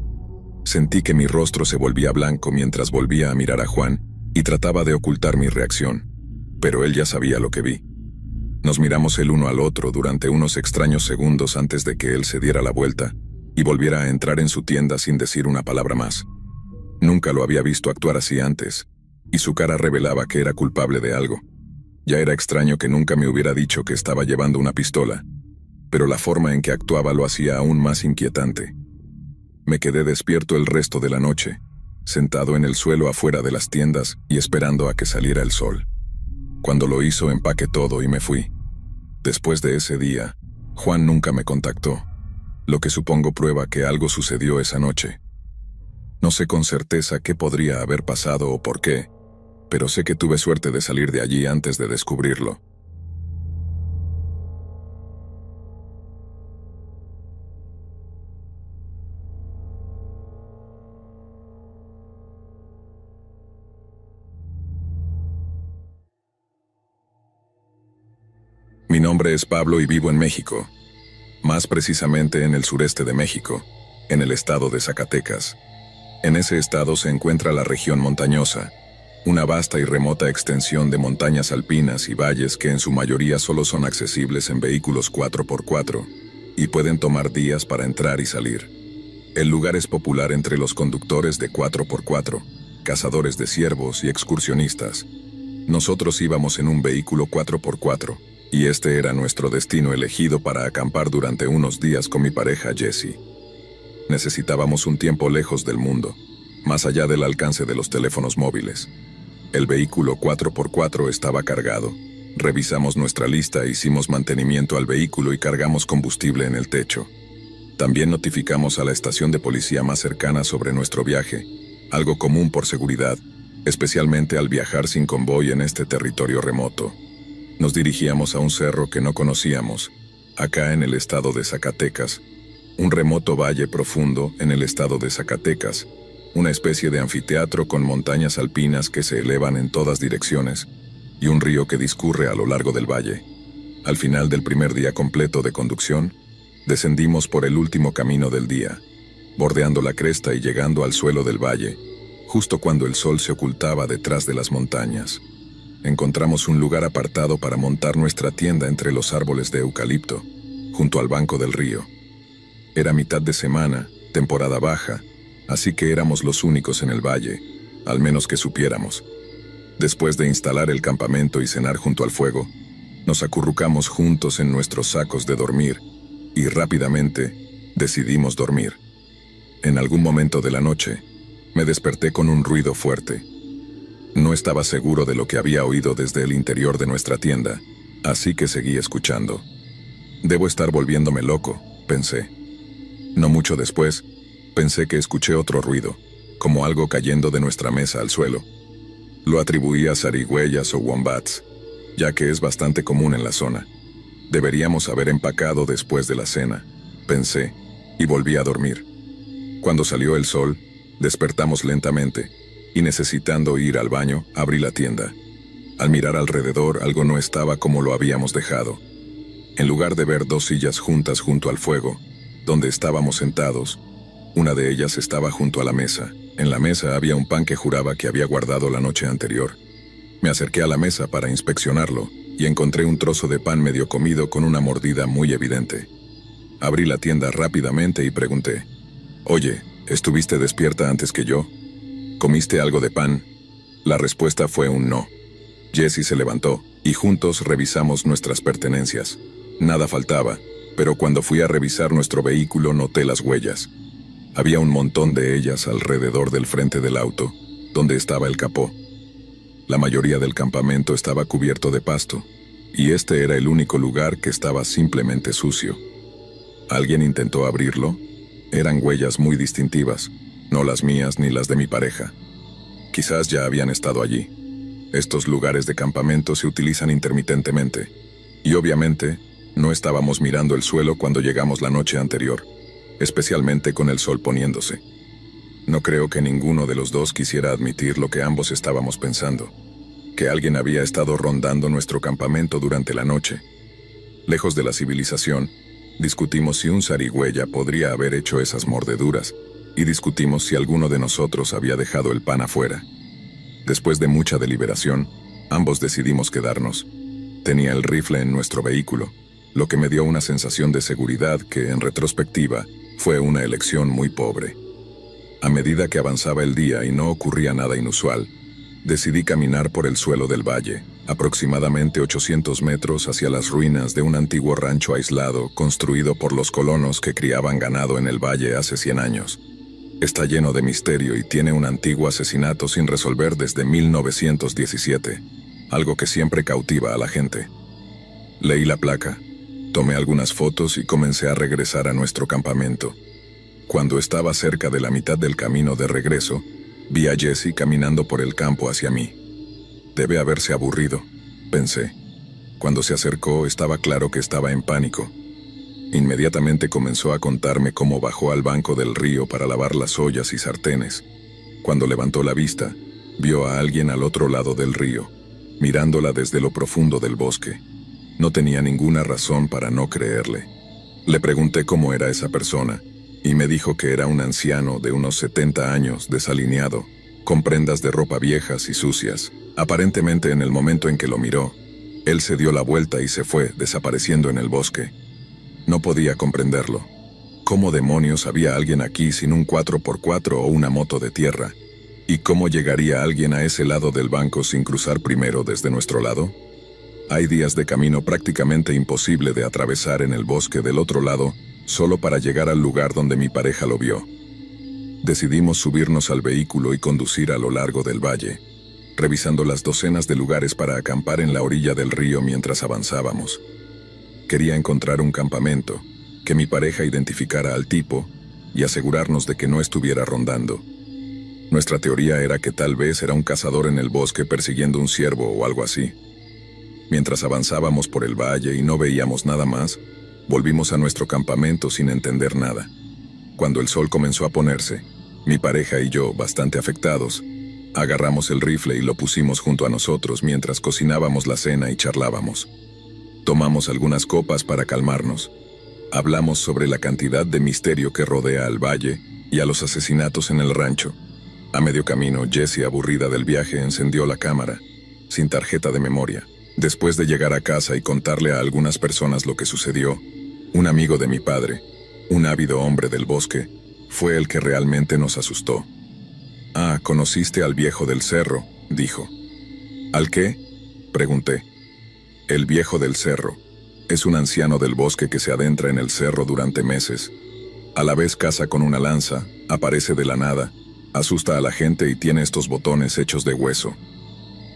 Sentí que mi rostro se volvía blanco mientras volvía a mirar a Juan y trataba de ocultar mi reacción, pero él ya sabía lo que vi. Nos miramos el uno al otro durante unos extraños segundos antes de que él se diera la vuelta y volviera a entrar en su tienda sin decir una palabra más. Nunca lo había visto actuar así antes, y su cara revelaba que era culpable de algo. Ya era extraño que nunca me hubiera dicho que estaba llevando una pistola, pero la forma en que actuaba lo hacía aún más inquietante. Me quedé despierto el resto de la noche, sentado en el suelo afuera de las tiendas y esperando a que saliera el sol. Cuando lo hizo, empaqué todo y me fui. Después de ese día, Juan nunca me contactó, lo que supongo prueba que algo sucedió esa noche. No sé con certeza qué podría haber pasado o por qué, pero sé que tuve suerte de salir de allí antes de descubrirlo. Mi nombre es Pablo y vivo en México, más precisamente en el sureste de México, en el estado de Zacatecas. En ese estado se encuentra la región montañosa, una vasta y remota extensión de montañas alpinas y valles que en su mayoría solo son accesibles en vehículos 4x4 y pueden tomar días para entrar y salir. El lugar es popular entre los conductores de 4x4, cazadores de ciervos y excursionistas. Nosotros íbamos en un vehículo 4x4 y este era nuestro destino elegido para acampar durante unos días con mi pareja Jessie. Necesitábamos un tiempo lejos del mundo, más allá del alcance de los teléfonos móviles. El vehículo 4x4 estaba cargado. Revisamos nuestra lista, hicimos mantenimiento al vehículo y cargamos combustible en el techo. También notificamos a la estación de policía más cercana sobre nuestro viaje, algo común por seguridad, especialmente al viajar sin convoy en este territorio remoto. Nos dirigíamos a un cerro que no conocíamos, acá en el estado de Zacatecas, un remoto valle profundo en el estado de Zacatecas, una especie de anfiteatro con montañas alpinas que se elevan en todas direcciones y un río que discurre a lo largo del valle. Al final del primer día completo de conducción, descendimos por el último camino del día, bordeando la cresta y llegando al suelo del valle, justo cuando el sol se ocultaba detrás de las montañas. Encontramos un lugar apartado para montar nuestra tienda entre los árboles de eucalipto, junto al banco del río. Era mitad de semana, temporada baja, así que éramos los únicos en el valle, al menos que supiéramos. Después de instalar el campamento y cenar junto al fuego, nos acurrucamos juntos en nuestros sacos de dormir y rápidamente decidimos dormir. En algún momento de la noche, me desperté con un ruido fuerte. No estaba seguro de lo que había oído desde el interior de nuestra tienda, así que seguí escuchando. Debo estar volviéndome loco, pensé. No mucho después, pensé que escuché otro ruido, como algo cayendo de nuestra mesa al suelo. Lo atribuí a zarigüeyas o wombats, ya que es bastante común en la zona. Deberíamos haber empacado después de la cena, pensé, y volví a dormir. Cuando salió el sol, despertamos lentamente, y necesitando ir al baño, abrí la tienda. Al mirar alrededor, algo no estaba como lo habíamos dejado. En lugar de ver dos sillas juntas junto al fuego, donde estábamos sentados, una de ellas estaba junto a la mesa. En la mesa había un pan que juraba que había guardado la noche anterior. Me acerqué a la mesa para inspeccionarlo y encontré un trozo de pan medio comido con una mordida muy evidente. Abrí la tienda rápidamente y pregunté: «Oye, ¿estuviste despierta antes que yo? ¿Comiste algo de pan?» La respuesta fue un no. Jessie se levantó y juntos revisamos nuestras pertenencias. Nada faltaba, pero cuando fui a revisar nuestro vehículo noté las huellas. Había un montón de ellas alrededor del frente del auto, donde estaba el capó. La mayoría del campamento estaba cubierto de pasto, y este era el único lugar que estaba simplemente sucio. ¿Alguien intentó abrirlo? Eran huellas muy distintivas, no las mías ni las de mi pareja. Quizás ya habían estado allí. Estos lugares de campamento se utilizan intermitentemente, y obviamente no estábamos mirando el suelo cuando llegamos la noche anterior, especialmente con el sol poniéndose. No creo que ninguno de los dos quisiera admitir lo que ambos estábamos pensando, que alguien había estado rondando nuestro campamento durante la noche. Lejos de la civilización, discutimos si un zarigüeya podría haber hecho esas mordeduras, y discutimos si alguno de nosotros había dejado el pan afuera. Después de mucha deliberación, ambos decidimos quedarnos. Tenía el rifle en nuestro vehículo, lo que me dio una sensación de seguridad que, en retrospectiva, fue una elección muy pobre. A medida que avanzaba el día y no ocurría nada inusual, decidí caminar por el suelo del valle, aproximadamente 800 metros hacia las ruinas de un antiguo rancho aislado construido por los colonos que criaban ganado en el valle hace 100 años. Está lleno de misterio y tiene un antiguo asesinato sin resolver desde 1917, algo que siempre cautiva a la gente. Leí la placa, tomé algunas fotos y comencé a regresar a nuestro campamento. Cuando estaba cerca de la mitad del camino de regreso, vi a Jesse caminando por el campo hacia mí. Debe haberse aburrido, pensé. Cuando se acercó, estaba claro que estaba en pánico. Inmediatamente comenzó a contarme cómo bajó al banco del río para lavar las ollas y sartenes. Cuando levantó la vista, vio a alguien al otro lado del río, mirándola desde lo profundo del bosque. No tenía ninguna razón para no creerle. Le pregunté cómo era esa persona, y me dijo que era un anciano de unos 70 años, desalineado, con prendas de ropa viejas y sucias. Aparentemente, en el momento en que lo miró, él se dio la vuelta y se fue, desapareciendo en el bosque. No podía comprenderlo. ¿Cómo demonios había alguien aquí sin un 4x4 o una moto de tierra? ¿Y cómo llegaría alguien a ese lado del banco sin cruzar primero desde nuestro lado? Hay días de camino prácticamente imposible de atravesar en el bosque del otro lado, solo para llegar al lugar donde mi pareja lo vio. Decidimos subirnos al vehículo y conducir a lo largo del valle, revisando las docenas de lugares para acampar en la orilla del río mientras avanzábamos. Quería encontrar un campamento, que mi pareja identificara al tipo y asegurarnos de que no estuviera rondando. Nuestra teoría era que tal vez era un cazador en el bosque persiguiendo un ciervo o algo así. Mientras avanzábamos por el valle y no veíamos nada más, volvimos a nuestro campamento sin entender nada. Cuando el sol comenzó a ponerse, mi pareja y yo, bastante afectados, agarramos el rifle y lo pusimos junto a nosotros mientras cocinábamos la cena y charlábamos. Tomamos algunas copas para calmarnos. Hablamos sobre la cantidad de misterio que rodea al valle y a los asesinatos en el rancho. A medio camino, Jessie, aburrida del viaje, encendió la cámara, sin tarjeta de memoria. Después de llegar a casa y contarle a algunas personas lo que sucedió, un amigo de mi padre, un ávido hombre del bosque, fue el que realmente nos asustó. «Ah, conociste al viejo del cerro», dijo. «¿Al qué?», pregunté. «El viejo del cerro. Es un anciano del bosque que se adentra en el cerro durante meses. A la vez caza con una lanza, aparece de la nada, asusta a la gente y tiene estos botones hechos de hueso.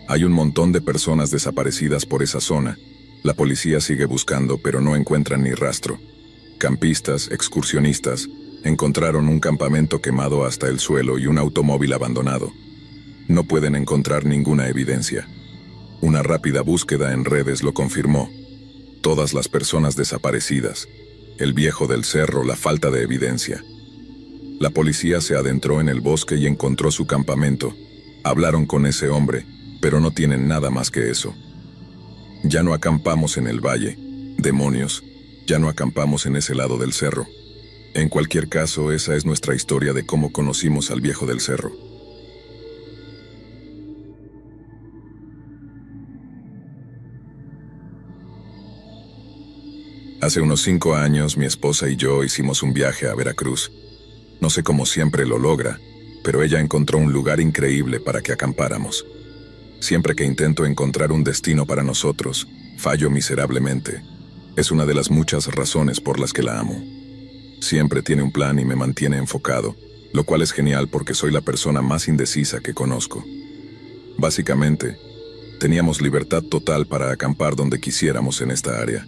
Hay un montón de personas desaparecidas por esa zona. La policía sigue buscando, pero no encuentran ni rastro. Campistas, excursionistas, encontraron un campamento quemado hasta el suelo y un automóvil abandonado. No pueden encontrar ninguna evidencia. Una rápida búsqueda en redes lo confirmó. Todas las personas desaparecidas. El viejo del cerro, la falta de evidencia. La policía se adentró en el bosque y encontró su campamento. Hablaron con ese hombre, pero no tienen nada más que eso. Ya no acampamos en el valle. Demonios, ya no acampamos en ese lado del cerro. En cualquier caso, esa es nuestra historia de cómo conocimos al viejo del cerro. Hace unos 5 años, mi esposa y yo hicimos un viaje a Veracruz. No sé cómo siempre lo logra, pero ella encontró un lugar increíble para que acampáramos. Siempre que intento encontrar un destino para nosotros, fallo miserablemente. Es una de las muchas razones por las que la amo. Siempre tiene un plan y me mantiene enfocado, lo cual es genial porque soy la persona más indecisa que conozco. Básicamente, teníamos libertad total para acampar donde quisiéramos en esta área.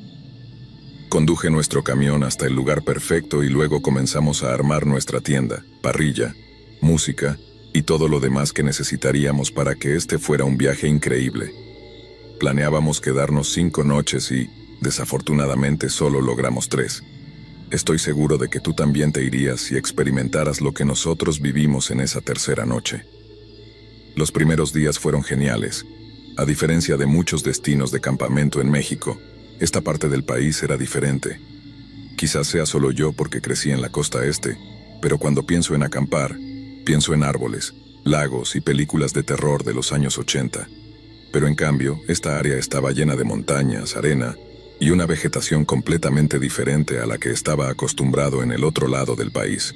Conduje nuestro camión hasta el lugar perfecto y luego comenzamos a armar nuestra tienda, parrilla, música y todo lo demás que necesitaríamos para que este fuera un viaje increíble. Planeábamos quedarnos 5 noches y, desafortunadamente, solo logramos 3. Estoy seguro de que tú también te irías y experimentaras lo que nosotros vivimos en esa tercera noche. Los primeros días fueron geniales. A diferencia de muchos destinos de campamento en México, esta parte del país era diferente. Quizás sea solo yo porque crecí en la costa este, pero cuando pienso en acampar, pienso en árboles, lagos y películas de terror de los años 80. Pero en cambio, esta área estaba llena de montañas, arena y una vegetación completamente diferente a la que estaba acostumbrado en el otro lado del país.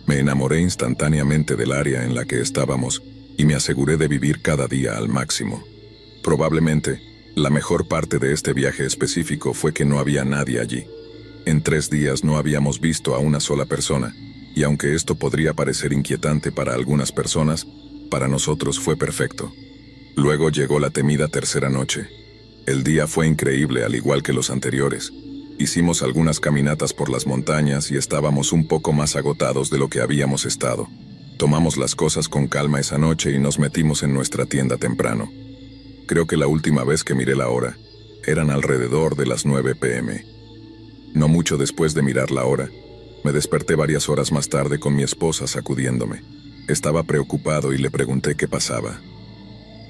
Me enamoré instantáneamente del área en la que estábamos y me aseguré de vivir cada día al máximo. Probablemente, la mejor parte de este viaje específico fue que no había nadie allí. En 3 días no habíamos visto a una sola persona, y aunque esto podría parecer inquietante para algunas personas, para nosotros fue perfecto. Luego llegó la temida tercera noche. El día fue increíble al igual que los anteriores. Hicimos algunas caminatas por las montañas y estábamos un poco más agotados de lo que habíamos estado. Tomamos las cosas con calma esa noche y nos metimos en nuestra tienda temprano. Creo que la última vez que miré la hora, eran alrededor de las 9 p.m. No mucho después de mirar la hora, me desperté varias horas más tarde con mi esposa sacudiéndome. Estaba preocupado y le pregunté qué pasaba.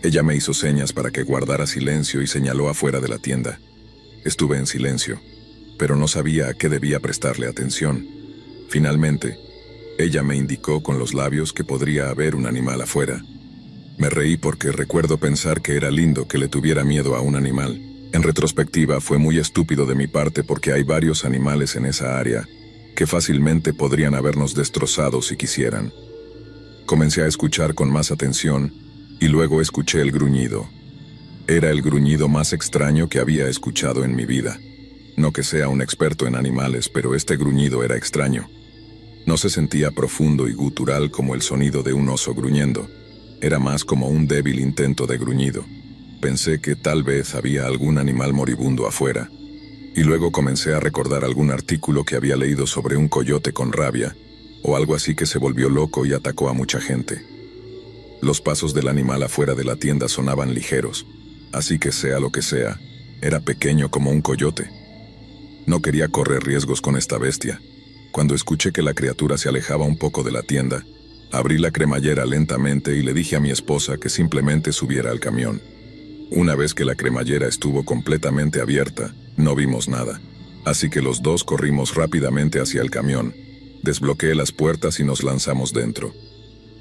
Ella me hizo señas para que guardara silencio y señaló afuera de la tienda. Estuve en silencio, pero no sabía a qué debía prestarle atención. Finalmente, ella me indicó con los labios que podría haber un animal afuera. Me reí porque recuerdo pensar que era lindo que le tuviera miedo a un animal. En retrospectiva, fue muy estúpido de mi parte porque hay varios animales en esa área que fácilmente podrían habernos destrozado si quisieran. Comencé a escuchar con más atención y luego escuché el gruñido. Era el gruñido más extraño que había escuchado en mi vida. No que sea un experto en animales, pero este gruñido era extraño. No se sentía profundo y gutural como el sonido de un oso gruñendo. Era más como un débil intento de gruñido. Pensé que tal vez había algún animal moribundo afuera. Y luego comencé a recordar algún artículo que había leído sobre un coyote con rabia, o algo así que se volvió loco y atacó a mucha gente. Los pasos del animal afuera de la tienda sonaban ligeros, así que sea lo que sea, era pequeño como un coyote. No quería correr riesgos con esta bestia. Cuando escuché que la criatura se alejaba un poco de la tienda, abrí la cremallera lentamente y le dije a mi esposa que simplemente subiera al camión. Una vez que la cremallera estuvo completamente abierta, no vimos nada, así que los dos corrimos rápidamente hacia el camión. Desbloqueé las puertas y nos lanzamos dentro.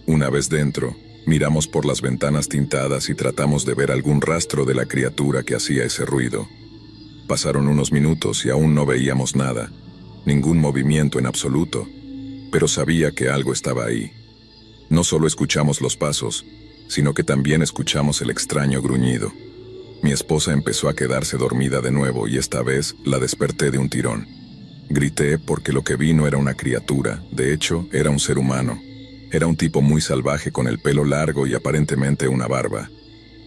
Una vez dentro, miramos por las ventanas tintadas y tratamos de ver algún rastro de la criatura que hacía ese ruido. Pasaron unos minutos y aún no veíamos nada, ningún movimiento en absoluto, pero sabía que algo estaba ahí. No solo escuchamos los pasos, sino que también escuchamos el extraño gruñido. Mi esposa empezó a quedarse dormida de nuevo y esta vez la desperté de un tirón. Grité porque lo que vi no era una criatura, de hecho, era un ser humano. Era un tipo muy salvaje con el pelo largo y aparentemente una barba.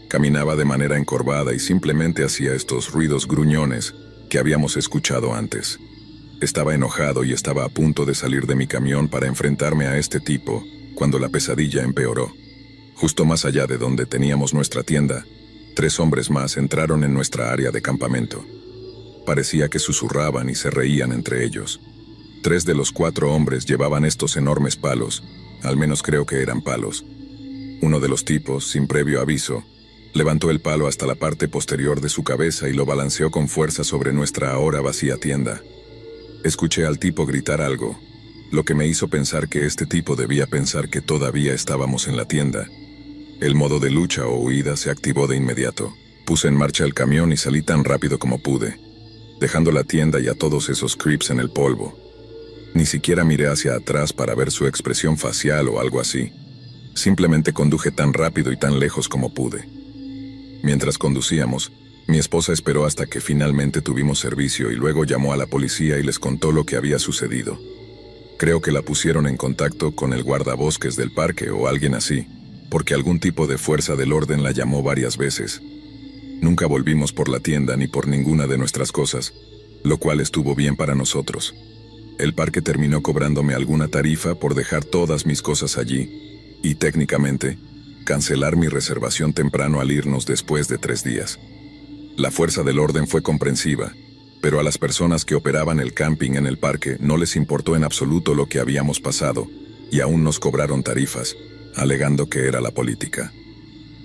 Caminaba de manera encorvada y simplemente hacía estos ruidos gruñones que habíamos escuchado antes. Estaba enojado y estaba a punto de salir de mi camión para enfrentarme a este tipo, cuando la pesadilla empeoró. Justo más allá de donde teníamos nuestra tienda, 3 hombres más entraron en nuestra área de campamento. Parecía que susurraban y se reían entre ellos. 3 de los 4 hombres llevaban estos enormes palos, al menos creo que eran palos. Uno de los tipos, sin previo aviso, levantó el palo hasta la parte posterior de su cabeza y lo balanceó con fuerza sobre nuestra ahora vacía tienda. Escuché al tipo gritar algo, lo que me hizo pensar que este tipo debía pensar que todavía estábamos en la tienda. El modo de lucha o huida se activó de inmediato. Puse en marcha el camión y salí tan rápido como pude, dejando la tienda y a todos esos creeps en el polvo. Ni siquiera miré hacia atrás para ver su expresión facial o algo así. Simplemente conduje tan rápido y tan lejos como pude. Mientras conducíamos, mi esposa esperó hasta que finalmente tuvimos servicio y luego llamó a la policía y les contó lo que había sucedido. Creo que la pusieron en contacto con el guardabosques del parque o alguien así, porque algún tipo de fuerza del orden la llamó varias veces. Nunca volvimos por la tienda ni por ninguna de nuestras cosas, lo cual estuvo bien para nosotros. El parque terminó cobrándome alguna tarifa por dejar todas mis cosas allí, y técnicamente, cancelar mi reservación temprano al irnos después de 3 días. La fuerza del orden fue comprensiva, pero a las personas que operaban el camping en el parque no les importó en absoluto lo que habíamos pasado, y aún nos cobraron tarifas, alegando que era la política.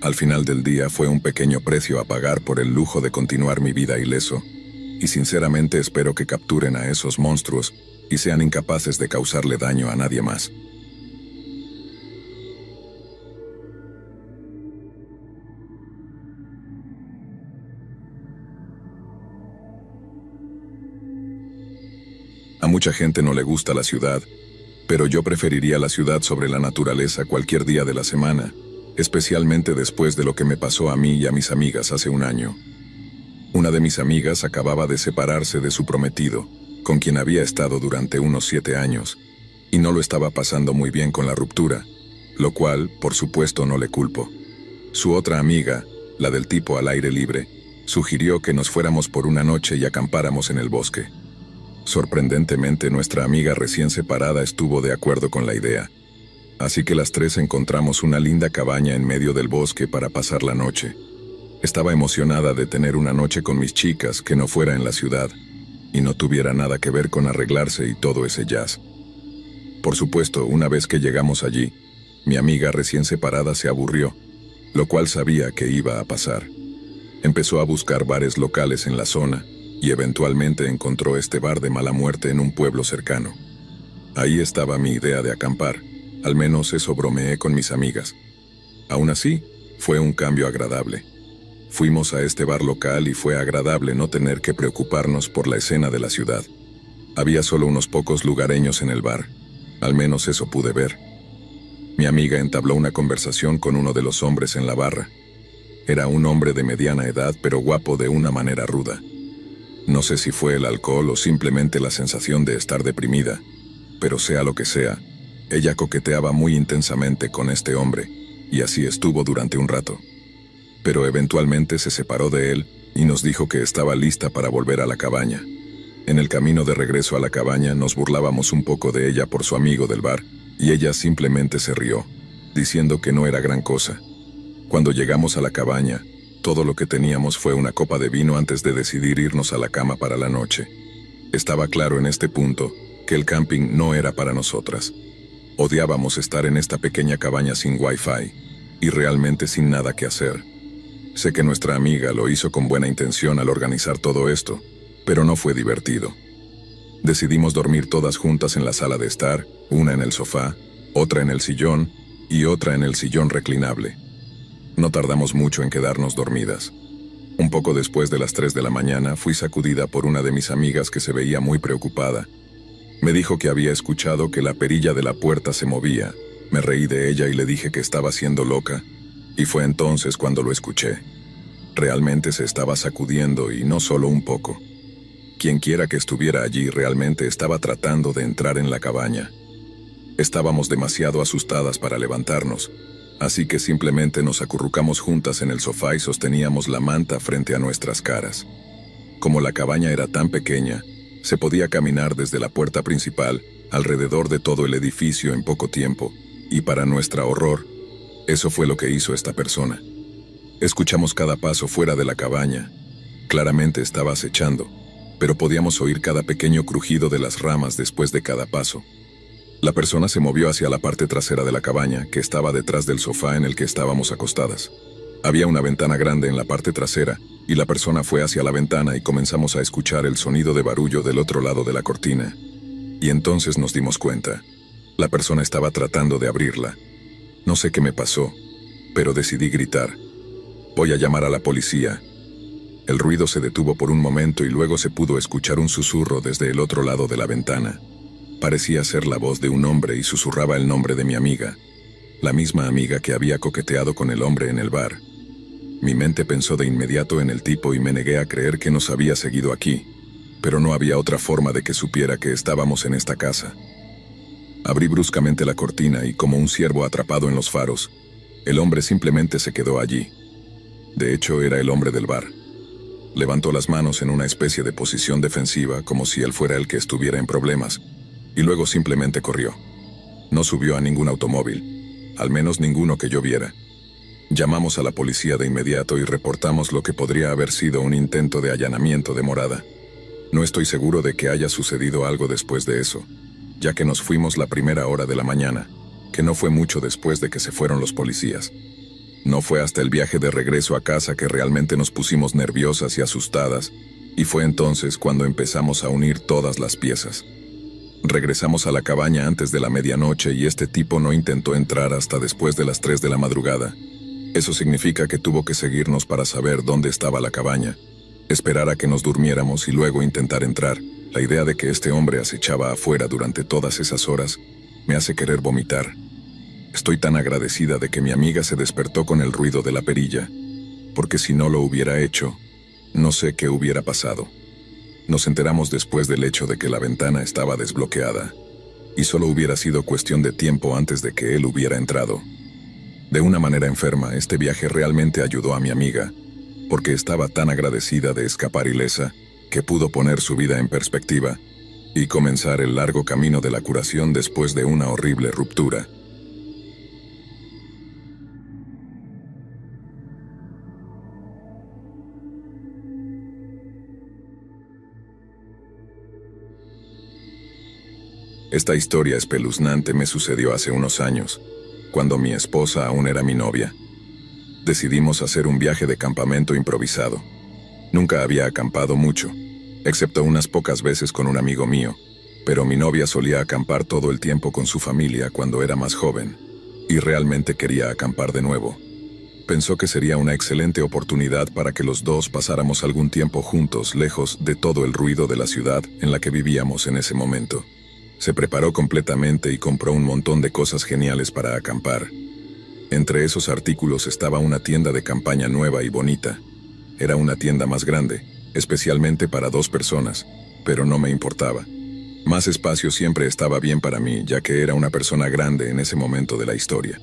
Al final del día fue un pequeño precio a pagar por el lujo de continuar mi vida ileso, y sinceramente espero que capturen a esos monstruos y sean incapaces de causarle daño a nadie más. A mucha gente no le gusta la ciudad, pero yo preferiría la ciudad sobre la naturaleza cualquier día de la semana, especialmente después de lo que me pasó a mí y a mis amigas hace un año. Una de mis amigas acababa de separarse de su prometido, con quien había estado durante unos 7 años, y no lo estaba pasando muy bien con la ruptura, lo cual, por supuesto, no le culpo. Su otra amiga, la del tipo al aire libre, sugirió que nos fuéramos por una noche y acampáramos en el bosque. Sorprendentemente, nuestra amiga recién separada estuvo de acuerdo con la idea. Así que las 3 encontramos una linda cabaña en medio del bosque para pasar la noche. Estaba emocionada de tener una noche con mis chicas que no fuera en la ciudad y no tuviera nada que ver con arreglarse y todo ese jazz. Por supuesto, una vez que llegamos allí, mi amiga recién separada se aburrió, lo cual sabía que iba a pasar. Empezó a buscar bares locales en la zona y eventualmente encontró este bar de mala muerte en un pueblo cercano. Ahí estaba mi idea de acampar, al menos eso bromeé con mis amigas. Aún así, fue un cambio agradable. Fuimos a este bar local y fue agradable no tener que preocuparnos por la escena de la ciudad. Había solo unos pocos lugareños en el bar, al menos eso pude ver. Mi amiga entabló una conversación con uno de los hombres en la barra. Era un hombre de mediana edad, pero guapo de una manera ruda. No sé si fue el alcohol o simplemente la sensación de estar deprimida, pero sea lo que sea, ella coqueteaba muy intensamente con este hombre, y así estuvo durante un rato. Pero eventualmente se separó de él y nos dijo que estaba lista para volver a la cabaña. En el camino de regreso a la cabaña nos burlábamos un poco de ella por su amigo del bar, y ella simplemente se rió, diciendo que no era gran cosa. Cuando llegamos a la cabaña, todo lo que teníamos fue una copa de vino antes de decidir irnos a la cama para la noche. Estaba claro en este punto que el camping no era para nosotras. Odiábamos estar en esta pequeña cabaña sin wifi y realmente sin nada que hacer. Sé que nuestra amiga lo hizo con buena intención al organizar todo esto, pero no fue divertido. Decidimos dormir todas juntas en la sala de estar, una en el sofá, otra en el sillón y otra en el sillón reclinable. No tardamos mucho en quedarnos dormidas. Un poco después de las 3 de la mañana fui sacudida por una de mis amigas que se veía muy preocupada. Me dijo que había escuchado que la perilla de la puerta se movía. Me reí de ella y le dije que estaba siendo loca, y fue entonces cuando lo escuché. Realmente se estaba sacudiendo y no solo un poco. Quienquiera que estuviera allí realmente estaba tratando de entrar en la cabaña. Estábamos demasiado asustadas para levantarnos, así que simplemente nos acurrucamos juntas en el sofá y sosteníamos la manta frente a nuestras caras. Como la cabaña era tan pequeña, se podía caminar desde la puerta principal alrededor de todo el edificio en poco tiempo, y para nuestro horror, eso fue lo que hizo esta persona. Escuchamos cada paso fuera de la cabaña. Claramente estaba acechando, pero podíamos oír cada pequeño crujido de las ramas después de cada paso. La persona se movió hacia la parte trasera de la cabaña, que estaba detrás del sofá en el que estábamos acostadas. Había una ventana grande en la parte trasera, y la persona fue hacia la ventana y comenzamos a escuchar el sonido de barullo del otro lado de la cortina. Y entonces nos dimos cuenta. La persona estaba tratando de abrirla. No sé qué me pasó, pero decidí gritar. «Voy a llamar a la policía». El ruido se detuvo por un momento y luego se pudo escuchar un susurro desde el otro lado de la ventana. Parecía ser la voz de un hombre y susurraba el nombre de mi amiga, la misma amiga que había coqueteado con el hombre en el bar. Mi mente pensó de inmediato en el tipo y me negué a creer que nos había seguido aquí, pero no había otra forma de que supiera que estábamos en esta casa. Abrí bruscamente la cortina y, como un ciervo atrapado en los faros, el hombre simplemente se quedó allí. De hecho, era el hombre del bar. Levantó las manos en una especie de posición defensiva, como si él fuera el que estuviera en problemas, y luego simplemente corrió. No subió a ningún automóvil, al menos ninguno que yo viera. Llamamos a la policía de inmediato y reportamos lo que podría haber sido un intento de allanamiento de morada. No estoy seguro de que haya sucedido algo después de eso, ya que nos fuimos la primera hora de la mañana, que no fue mucho después de que se fueron los policías. No fue hasta el viaje de regreso a casa que realmente nos pusimos nerviosas y asustadas, y fue entonces cuando empezamos a unir todas las piezas. Regresamos a la cabaña antes de la medianoche y este tipo no intentó entrar hasta después de las 3 de la madrugada. Eso significa que tuvo que seguirnos para saber dónde estaba la cabaña, esperar a que nos durmiéramos y luego intentar entrar. La idea de que este hombre acechaba afuera durante todas esas horas me hace querer vomitar. Estoy tan agradecida de que mi amiga se despertó con el ruido de la perilla, porque si no lo hubiera hecho, no sé qué hubiera pasado. Nos enteramos después del hecho de que la ventana estaba desbloqueada, y solo hubiera sido cuestión de tiempo antes de que él hubiera entrado. De una manera enferma, este viaje realmente ayudó a mi amiga, porque estaba tan agradecida de escapar ilesa, que pudo poner su vida en perspectiva, y comenzar el largo camino de la curación después de una horrible ruptura. Esta historia espeluznante me sucedió hace unos años, cuando mi esposa aún era mi novia. Decidimos hacer un viaje de campamento improvisado. Nunca había acampado mucho, excepto unas pocas veces con un amigo mío, pero mi novia solía acampar todo el tiempo con su familia cuando era más joven, y realmente quería acampar de nuevo. Pensó que sería una excelente oportunidad para que los dos pasáramos algún tiempo juntos, lejos de todo el ruido de la ciudad en la que vivíamos en ese momento. Se preparó completamente y compró un montón de cosas geniales para acampar. Entre esos artículos estaba una tienda de campaña nueva y bonita. Era una tienda más grande, especialmente para 2 personas, pero no me importaba. Más espacio siempre estaba bien para mí, ya que era una persona grande en ese momento de la historia.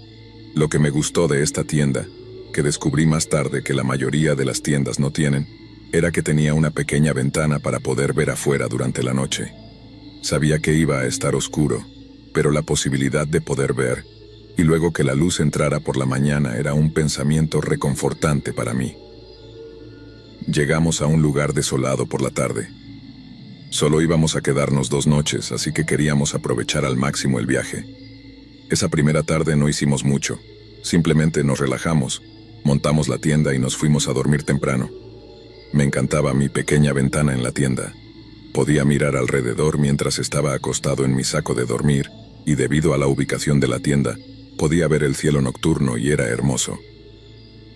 Lo que me gustó de esta tienda, que descubrí más tarde que la mayoría de las tiendas no tienen, era que tenía una pequeña ventana para poder ver afuera durante la noche. Sabía que iba a estar oscuro, pero la posibilidad de poder ver, y luego que la luz entrara por la mañana, era un pensamiento reconfortante para mí. Llegamos a un lugar desolado por la tarde. Solo íbamos a quedarnos 2 noches, así que queríamos aprovechar al máximo el viaje. Esa primera tarde no hicimos mucho, simplemente nos relajamos, montamos la tienda y nos fuimos a dormir temprano. Me encantaba mi pequeña ventana en la tienda. Podía mirar alrededor mientras estaba acostado en mi saco de dormir, y debido a la ubicación de la tienda, podía ver el cielo nocturno y era hermoso.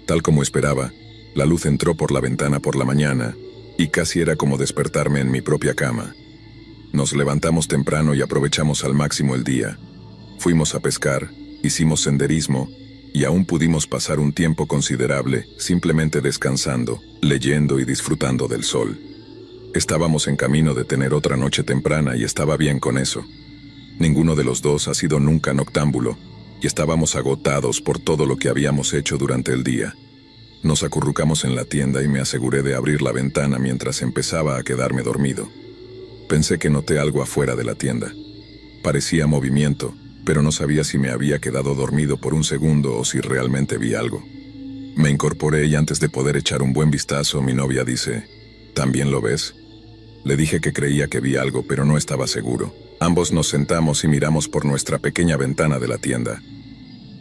Tal como esperaba, la luz entró por la ventana por la mañana, y casi era como despertarme en mi propia cama. Nos levantamos temprano y aprovechamos al máximo el día. Fuimos a pescar, hicimos senderismo, y aún pudimos pasar un tiempo considerable simplemente descansando, leyendo y disfrutando del sol. Estábamos en camino de tener otra noche temprana y estaba bien con eso. Ninguno de los dos ha sido nunca noctámbulo, y estábamos agotados por todo lo que habíamos hecho durante el día. Nos acurrucamos en la tienda y me aseguré de abrir la ventana mientras empezaba a quedarme dormido. Pensé que noté algo afuera de la tienda. Parecía movimiento, pero no sabía si me había quedado dormido por un segundo o si realmente vi algo. Me incorporé y antes de poder echar un buen vistazo, mi novia dice: ¿también lo ves? Le dije que creía que vi algo, pero no estaba seguro. Ambos nos sentamos y miramos por nuestra pequeña ventana de la tienda.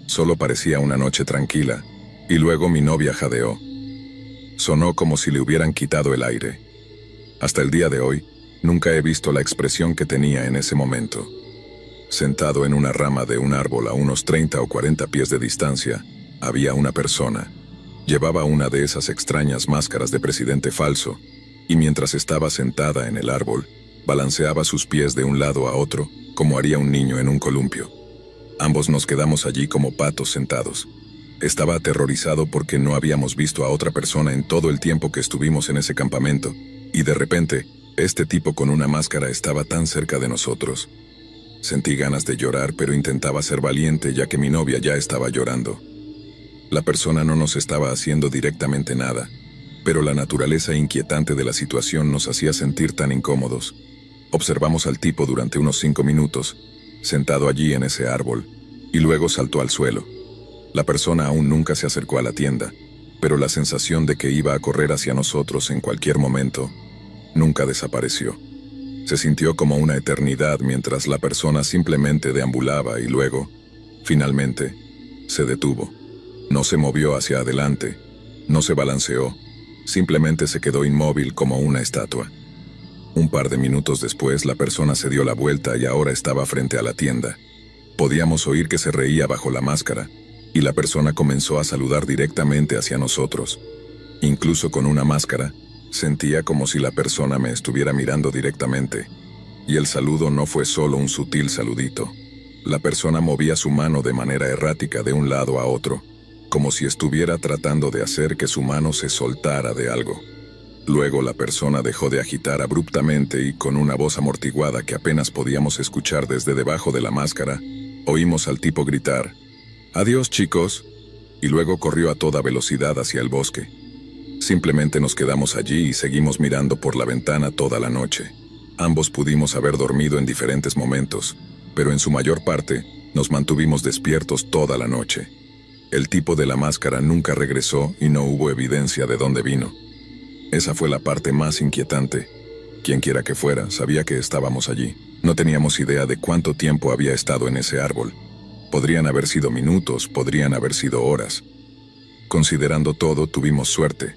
Solo parecía una noche tranquila, y luego mi novia jadeó. Sonó como si le hubieran quitado el aire. Hasta el día de hoy, nunca he visto la expresión que tenía en ese momento. Sentado en una rama de un árbol a unos 30 o 40 pies de distancia, había una persona. Llevaba una de esas extrañas máscaras de presidente falso, y mientras estaba sentada en el árbol, balanceaba sus pies de un lado a otro, como haría un niño en un columpio. Ambos nos quedamos allí como patos sentados. Estaba aterrorizado porque no habíamos visto a otra persona en todo el tiempo que estuvimos en ese campamento, y de repente, este tipo con una máscara estaba tan cerca de nosotros. Sentí ganas de llorar, pero intentaba ser valiente ya que mi novia ya estaba llorando. La persona no nos estaba haciendo directamente nada, pero la naturaleza inquietante de la situación nos hacía sentir tan incómodos. Observamos al tipo durante unos 5 minutos, sentado allí en ese árbol, y luego saltó al suelo. La persona aún nunca se acercó a la tienda, pero la sensación de que iba a correr hacia nosotros en cualquier momento nunca desapareció. Se sintió como una eternidad mientras la persona simplemente deambulaba y luego, finalmente, se detuvo. No se movió hacia adelante, no se balanceó, simplemente se quedó inmóvil como una estatua. Un par de minutos después, la persona se dio la vuelta y ahora estaba frente a la tienda. Podíamos oír que se reía bajo la máscara, y la persona comenzó a saludar directamente hacia nosotros. Incluso con una máscara, sentía como si la persona me estuviera mirando directamente, y el saludo no fue solo un sutil saludito. La persona movía su mano de manera errática de un lado a otro, como si estuviera tratando de hacer que su mano se soltara de algo. Luego la persona dejó de agitar abruptamente y con una voz amortiguada que apenas podíamos escuchar desde debajo de la máscara, oímos al tipo gritar: «¡Adiós, chicos!», y luego corrió a toda velocidad hacia el bosque. Simplemente nos quedamos allí y seguimos mirando por la ventana toda la noche. Ambos pudimos haber dormido en diferentes momentos, pero en su mayor parte nos mantuvimos despiertos toda la noche. El tipo de la máscara nunca regresó y no hubo evidencia de dónde vino. Esa fue la parte más inquietante. Quienquiera que fuera, sabía que estábamos allí. No teníamos idea de cuánto tiempo había estado en ese árbol. Podrían haber sido minutos, podrían haber sido horas. Considerando todo, tuvimos suerte,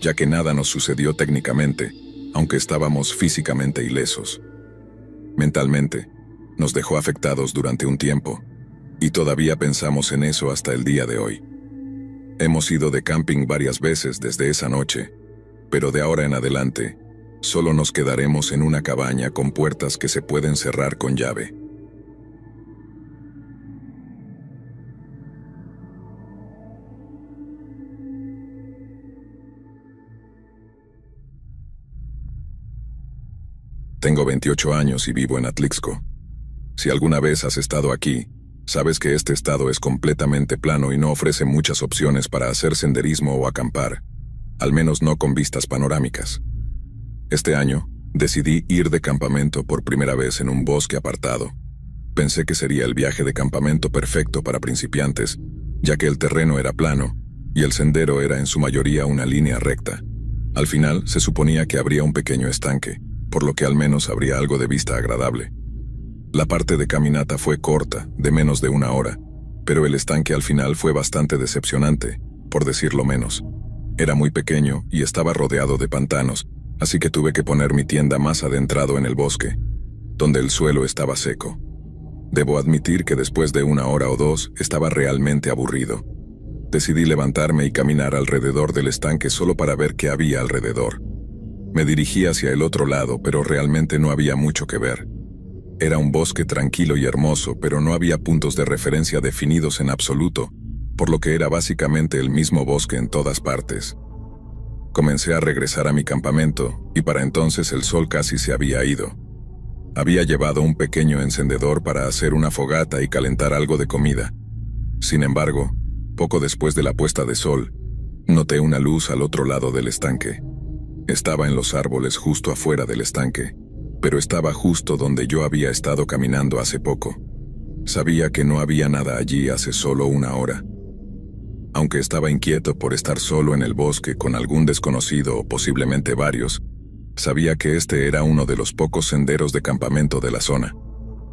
ya que nada nos sucedió técnicamente, aunque estábamos físicamente ilesos. Mentalmente, nos dejó afectados durante un tiempo, y todavía pensamos en eso hasta el día de hoy. Hemos ido de camping varias veces desde esa noche, pero de ahora en adelante, solo nos quedaremos en una cabaña con puertas que se pueden cerrar con llave. Tengo 28 años y vivo en Atlixco. Si alguna vez has estado aquí, sabes que este estado es completamente plano y no ofrece muchas opciones para hacer senderismo o acampar, al menos no con vistas panorámicas. Este año, decidí ir de campamento por primera vez en un bosque apartado. Pensé que sería el viaje de campamento perfecto para principiantes, ya que el terreno era plano y el sendero era en su mayoría una línea recta. Al final, se suponía que habría un pequeño estanque, por lo que al menos habría algo de vista agradable. La parte de caminata fue corta, de menos de una hora, pero el estanque al final fue bastante decepcionante, por decirlo menos. Era muy pequeño y estaba rodeado de pantanos, así que tuve que poner mi tienda más adentrado en el bosque, donde el suelo estaba seco. Debo admitir que después de una hora o dos estaba realmente aburrido. Decidí levantarme y caminar alrededor del estanque solo para ver qué había alrededor. Me dirigí hacia el otro lado, pero realmente no había mucho que ver. Era un bosque tranquilo y hermoso, pero no había puntos de referencia definidos en absoluto, por lo que era básicamente el mismo bosque en todas partes. Comencé a regresar a mi campamento, y para entonces el sol casi se había ido. Había llevado un pequeño encendedor para hacer una fogata y calentar algo de comida. Sin embargo, poco después de la puesta de sol, noté una luz al otro lado del estanque. Estaba en los árboles justo afuera del estanque, pero estaba justo donde yo había estado caminando hace poco. Sabía que no había nada allí hace solo una hora. Aunque estaba inquieto por estar solo en el bosque con algún desconocido o posiblemente varios, sabía que este era uno de los pocos senderos de campamento de la zona,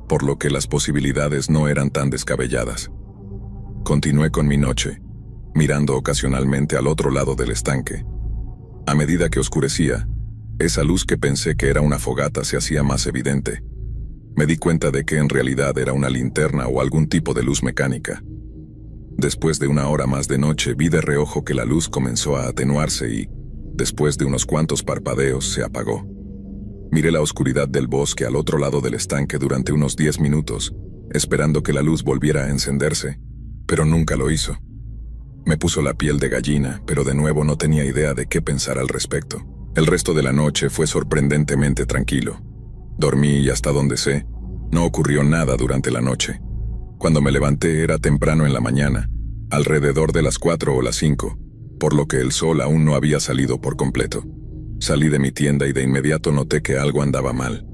por lo que las posibilidades no eran tan descabelladas. Continué con mi noche, mirando ocasionalmente al otro lado del estanque. A medida que oscurecía, esa luz que pensé que era una fogata se hacía más evidente. Me di cuenta de que en realidad era una linterna o algún tipo de luz mecánica. Después de una hora más de noche vi de reojo que la luz comenzó a atenuarse y, después de unos cuantos parpadeos, se apagó. Miré la oscuridad del bosque al otro lado del estanque durante unos 10 minutos, esperando que la luz volviera a encenderse, pero nunca lo hizo. Me puso la piel de gallina, pero de nuevo no tenía idea de qué pensar al respecto. El resto de la noche fue sorprendentemente tranquilo. Dormí y hasta donde sé, no ocurrió nada durante la noche. Cuando me levanté era temprano en la mañana, alrededor de las 4 o las 5, por lo que el sol aún no había salido por completo. Salí de mi tienda y de inmediato noté que algo andaba mal.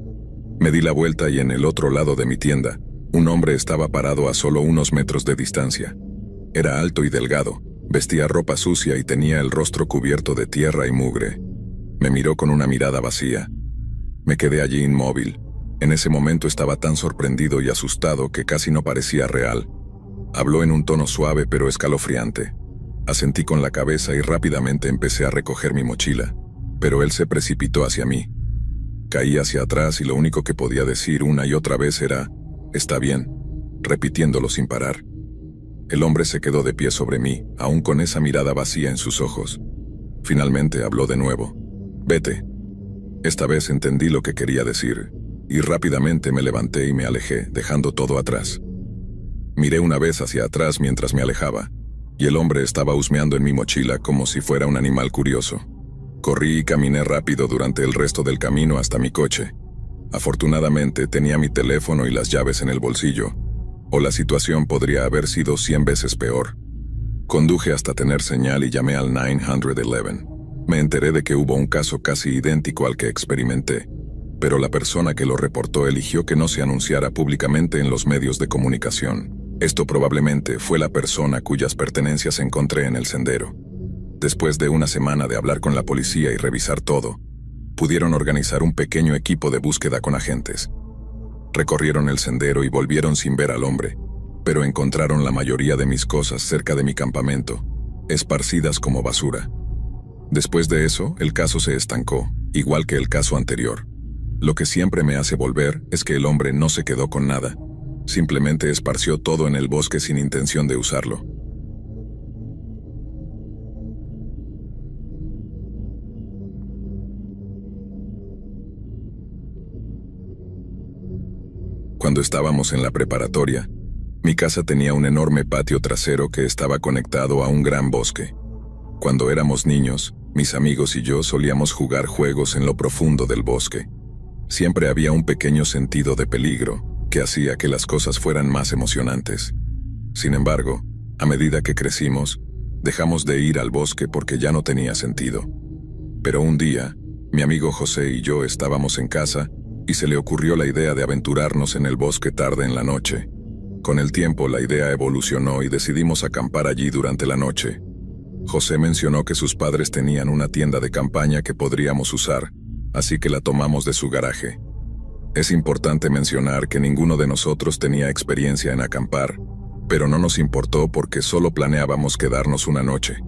Me di la vuelta y en el otro lado de mi tienda, un hombre estaba parado a solo unos metros de distancia. Era alto y delgado, vestía ropa sucia y tenía el rostro cubierto de tierra y mugre. Me miró con una mirada vacía. Me quedé allí inmóvil. En ese momento estaba tan sorprendido y asustado que casi no parecía real. Habló en un tono suave pero escalofriante. Asentí con la cabeza y rápidamente empecé a recoger mi mochila, pero él se precipitó hacia mí. Caí hacia atrás y lo único que podía decir una y otra vez era, «Está bien», repitiéndolo sin parar. El hombre se quedó de pie sobre mí, aún con esa mirada vacía en sus ojos. Finalmente habló de nuevo. «Vete». Esta vez entendí lo que quería decir, y rápidamente me levanté y me alejé, dejando todo atrás. Miré una vez hacia atrás mientras me alejaba, y el hombre estaba husmeando en mi mochila como si fuera un animal curioso. Corrí y caminé rápido durante el resto del camino hasta mi coche. Afortunadamente tenía mi teléfono y las llaves en el bolsillo, o la situación podría haber sido 100 veces peor. Conduje hasta tener señal y llamé al 911. Me enteré de que hubo un caso casi idéntico al que experimenté, pero la persona que lo reportó eligió que no se anunciara públicamente en los medios de comunicación. Esto probablemente fue la persona cuyas pertenencias encontré en el sendero. Después de una semana de hablar con la policía y revisar todo, pudieron organizar un pequeño equipo de búsqueda con agentes. Recorrieron el sendero y volvieron sin ver al hombre, pero encontraron la mayoría de mis cosas cerca de mi campamento, esparcidas como basura. Después de eso, el caso se estancó, igual que el caso anterior. Lo que siempre me hace volver es que el hombre no se quedó con nada, simplemente esparció todo en el bosque sin intención de usarlo. Cuando estábamos en la preparatoria, mi casa tenía un enorme patio trasero que estaba conectado a un gran bosque. Cuando éramos niños, mis amigos y yo solíamos jugar juegos en lo profundo del bosque. Siempre había un pequeño sentido de peligro que hacía que las cosas fueran más emocionantes. Sin embargo, a medida que crecimos, dejamos de ir al bosque porque ya no tenía sentido. Pero un día, mi amigo José y yo estábamos en casa y se le ocurrió la idea de aventurarnos en el bosque tarde en la noche. Con el tiempo la idea evolucionó y decidimos acampar allí durante la noche. José mencionó que sus padres tenían una tienda de campaña que podríamos usar, así que la tomamos de su garaje. Es importante mencionar que ninguno de nosotros tenía experiencia en acampar, pero no nos importó porque solo planeábamos quedarnos una noche.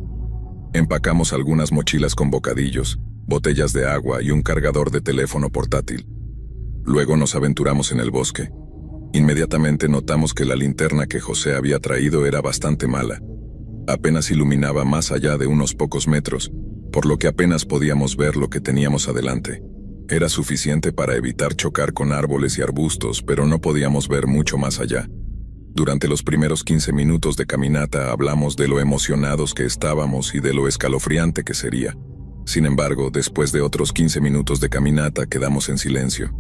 Empacamos algunas mochilas con bocadillos, botellas de agua y un cargador de teléfono portátil. Luego nos aventuramos en el bosque. Inmediatamente notamos que la linterna que José había traído era bastante mala. Apenas iluminaba más allá de unos pocos metros, por lo que apenas podíamos ver lo que teníamos adelante. Era suficiente para evitar chocar con árboles y arbustos, pero no podíamos ver mucho más allá. Durante los primeros 15 minutos de caminata hablamos de lo emocionados que estábamos y de lo escalofriante que sería. Sin embargo, después de otros 15 minutos de caminata quedamos en silencio.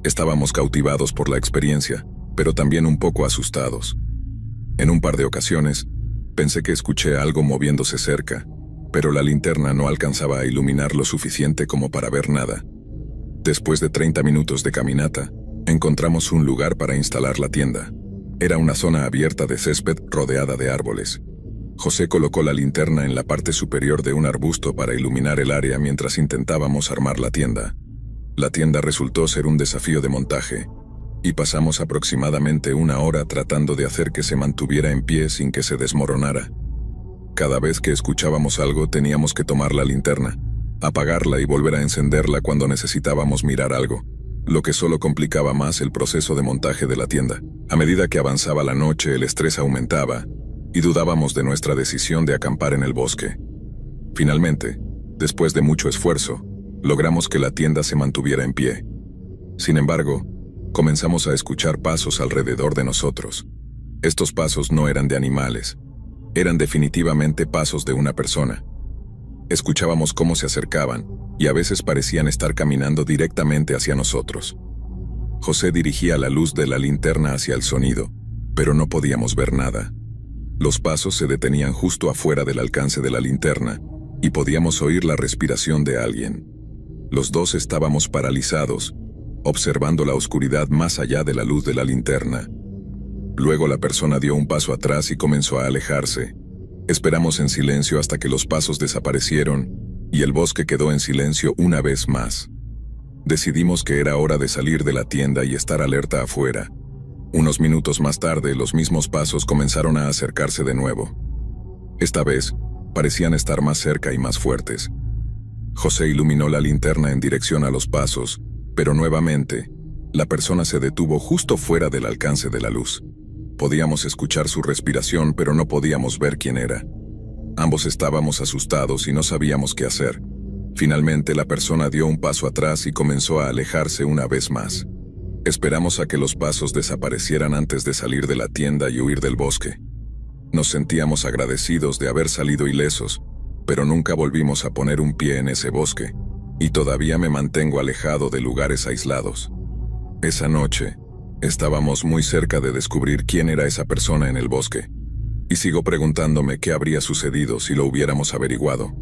Estábamos cautivados por la experiencia, pero también un poco asustados. En un par de ocasiones, pensé que escuché algo moviéndose cerca, pero la linterna no alcanzaba a iluminar lo suficiente como para ver nada. Después de 30 minutos de caminata, encontramos un lugar para instalar la tienda. Era una zona abierta de césped rodeada de árboles. José colocó la linterna en la parte superior de un arbusto para iluminar el área mientras intentábamos armar la tienda. La tienda resultó ser un desafío de montaje, y pasamos aproximadamente una hora tratando de hacer que se mantuviera en pie sin que se desmoronara. Cada vez que escuchábamos algo teníamos que tomar la linterna, apagarla y volver a encenderla cuando necesitábamos mirar algo, lo que solo complicaba más el proceso de montaje de la tienda. A medida que avanzaba la noche, el estrés aumentaba, y dudábamos de nuestra decisión de acampar en el bosque. Finalmente, después de mucho esfuerzo, logramos que la tienda se mantuviera en pie. Sin embargo, comenzamos a escuchar pasos alrededor de nosotros. Estos pasos no eran de animales, eran definitivamente pasos de una persona. Escuchábamos cómo se acercaban, y a veces parecían estar caminando directamente hacia nosotros. José dirigía la luz de la linterna hacia el sonido, pero no podíamos ver nada. Los pasos se detenían justo afuera del alcance de la linterna, y podíamos oír la respiración de alguien. Los dos estábamos paralizados, observando la oscuridad más allá de la luz de la linterna. Luego la persona dio un paso atrás y comenzó a alejarse. Esperamos en silencio hasta que los pasos desaparecieron, y el bosque quedó en silencio una vez más. Decidimos que era hora de salir de la tienda y estar alerta afuera. Unos minutos más tarde, los mismos pasos comenzaron a acercarse de nuevo. Esta vez, parecían estar más cerca y más fuertes. José iluminó la linterna en dirección a los pasos, pero nuevamente, la persona se detuvo justo fuera del alcance de la luz. Podíamos escuchar su respiración, pero no podíamos ver quién era. Ambos estábamos asustados y no sabíamos qué hacer. Finalmente, la persona dio un paso atrás y comenzó a alejarse una vez más. Esperamos a que los pasos desaparecieran antes de salir de la tienda y huir del bosque. Nos sentíamos agradecidos de haber salido ilesos, pero nunca volvimos a poner un pie en ese bosque, y todavía me mantengo alejado de lugares aislados. Esa noche, estábamos muy cerca de descubrir quién era esa persona en el bosque, y sigo preguntándome qué habría sucedido si lo hubiéramos averiguado.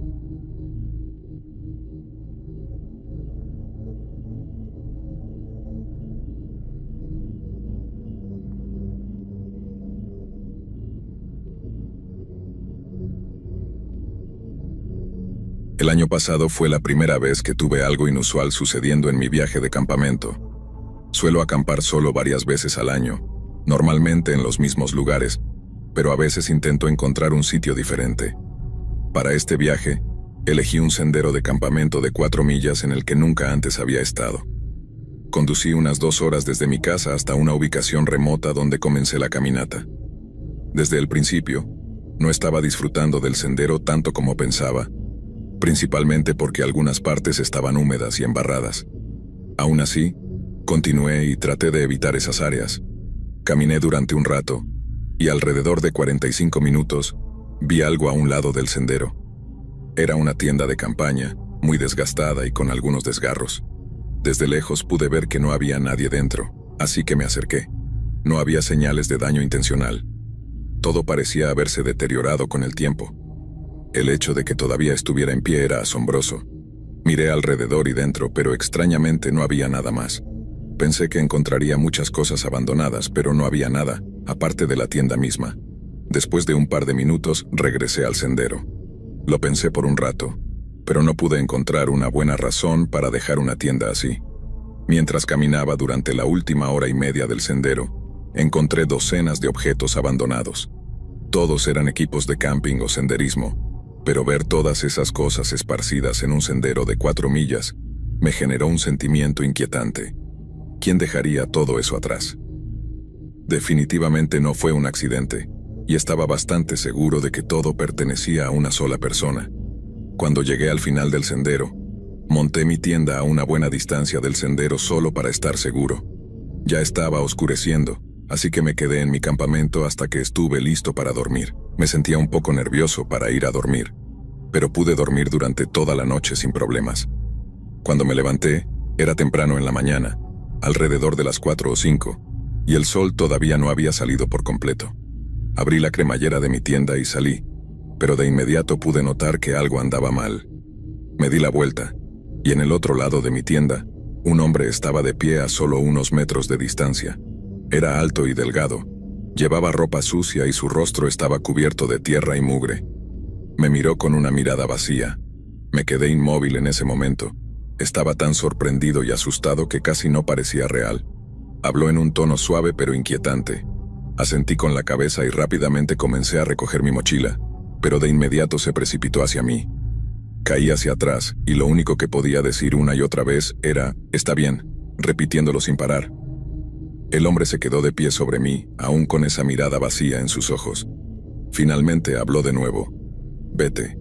El año pasado fue la primera vez que tuve algo inusual sucediendo en mi viaje de campamento. Suelo acampar solo varias veces al año, normalmente en los mismos lugares, pero a veces intento encontrar un sitio diferente. Para este viaje, elegí un sendero de campamento de 4 millas en el que nunca antes había estado. Conducí unas 2 horas desde mi casa hasta una ubicación remota donde comencé la caminata. Desde el principio, no estaba disfrutando del sendero tanto como pensaba, principalmente porque algunas partes estaban húmedas y embarradas. Aún así, continué y traté de evitar esas áreas. Caminé durante un rato, y alrededor de 45 minutos, vi algo a un lado del sendero. Era una tienda de campaña, muy desgastada y con algunos desgarros. Desde lejos pude ver que no había nadie dentro, así que me acerqué. No había señales de daño intencional. Todo parecía haberse deteriorado con el tiempo. El hecho de que todavía estuviera en pie era asombroso. Miré alrededor y dentro, pero extrañamente no había nada más. Pensé que encontraría muchas cosas abandonadas, pero no había nada, aparte de la tienda misma. Después de un par de minutos, regresé al sendero. Lo pensé por un rato, pero no pude encontrar una buena razón para dejar una tienda así. Mientras caminaba durante la última hora y media del sendero, encontré docenas de objetos abandonados. Todos eran equipos de camping o senderismo, pero ver todas esas cosas esparcidas en un sendero de 4 millas me generó un sentimiento inquietante. ¿Quién dejaría todo eso atrás? Definitivamente no fue un accidente, y estaba bastante seguro de que todo pertenecía a una sola persona. Cuando llegué al final del sendero, monté mi tienda a una buena distancia del sendero solo para estar seguro. Ya estaba oscureciendo, así que me quedé en mi campamento hasta que estuve listo para dormir. Me sentía un poco nervioso para ir a dormir, pero pude dormir durante toda la noche sin problemas. Cuando me levanté, era temprano en la mañana, alrededor de las 4 o 5, y el sol todavía no había salido por completo. Abrí la cremallera de mi tienda y salí, pero de inmediato pude notar que algo andaba mal. Me di la vuelta, y en el otro lado de mi tienda, un hombre estaba de pie a solo unos metros de distancia. Era alto y delgado, llevaba ropa sucia y su rostro estaba cubierto de tierra y mugre. Me miró con una mirada vacía. Me quedé inmóvil en ese momento. Estaba tan sorprendido y asustado que casi no parecía real. Habló en un tono suave pero inquietante. Asentí con la cabeza y rápidamente comencé a recoger mi mochila, pero de inmediato se precipitó hacia mí. Caí hacia atrás y lo único que podía decir una y otra vez era, «Está bien», repitiéndolo sin parar. El hombre se quedó de pie sobre mí, aún con esa mirada vacía en sus ojos. Finalmente habló de nuevo. «Vete».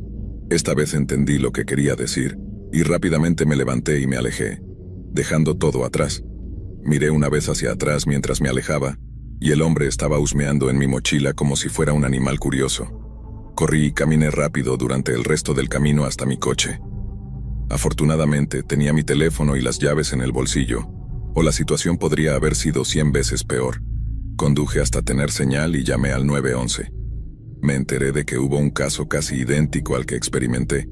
Esta vez entendí lo que quería decir, y rápidamente me levanté y me alejé, dejando todo atrás. Miré una vez hacia atrás mientras me alejaba, y el hombre estaba husmeando en mi mochila como si fuera un animal curioso. Corrí y caminé rápido durante el resto del camino hasta mi coche. Afortunadamente, tenía mi teléfono y las llaves en el bolsillo, o la situación podría haber sido 100 veces peor. Conduje hasta tener señal y llamé al 911. Me enteré de que hubo un caso casi idéntico al que experimenté,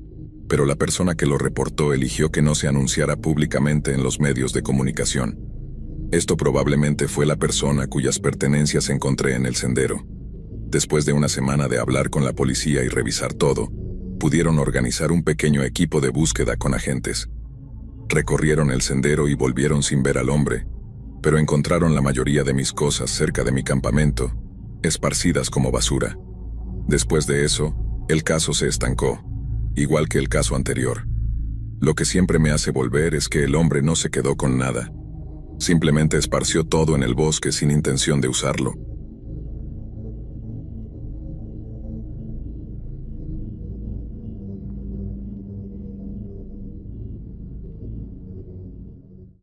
pero la persona que lo reportó eligió que no se anunciara públicamente en los medios de comunicación. Esto probablemente fue la persona cuyas pertenencias encontré en el sendero. Después de una semana de hablar con la policía y revisar todo, pudieron organizar un pequeño equipo de búsqueda con agentes. Recorrieron el sendero y volvieron sin ver al hombre, pero encontraron la mayoría de mis cosas cerca de mi campamento, esparcidas como basura. Después de eso, el caso se estancó, igual que el caso anterior. Lo que siempre me hace volver es que el hombre no se quedó con nada. Simplemente esparció todo en el bosque sin intención de usarlo.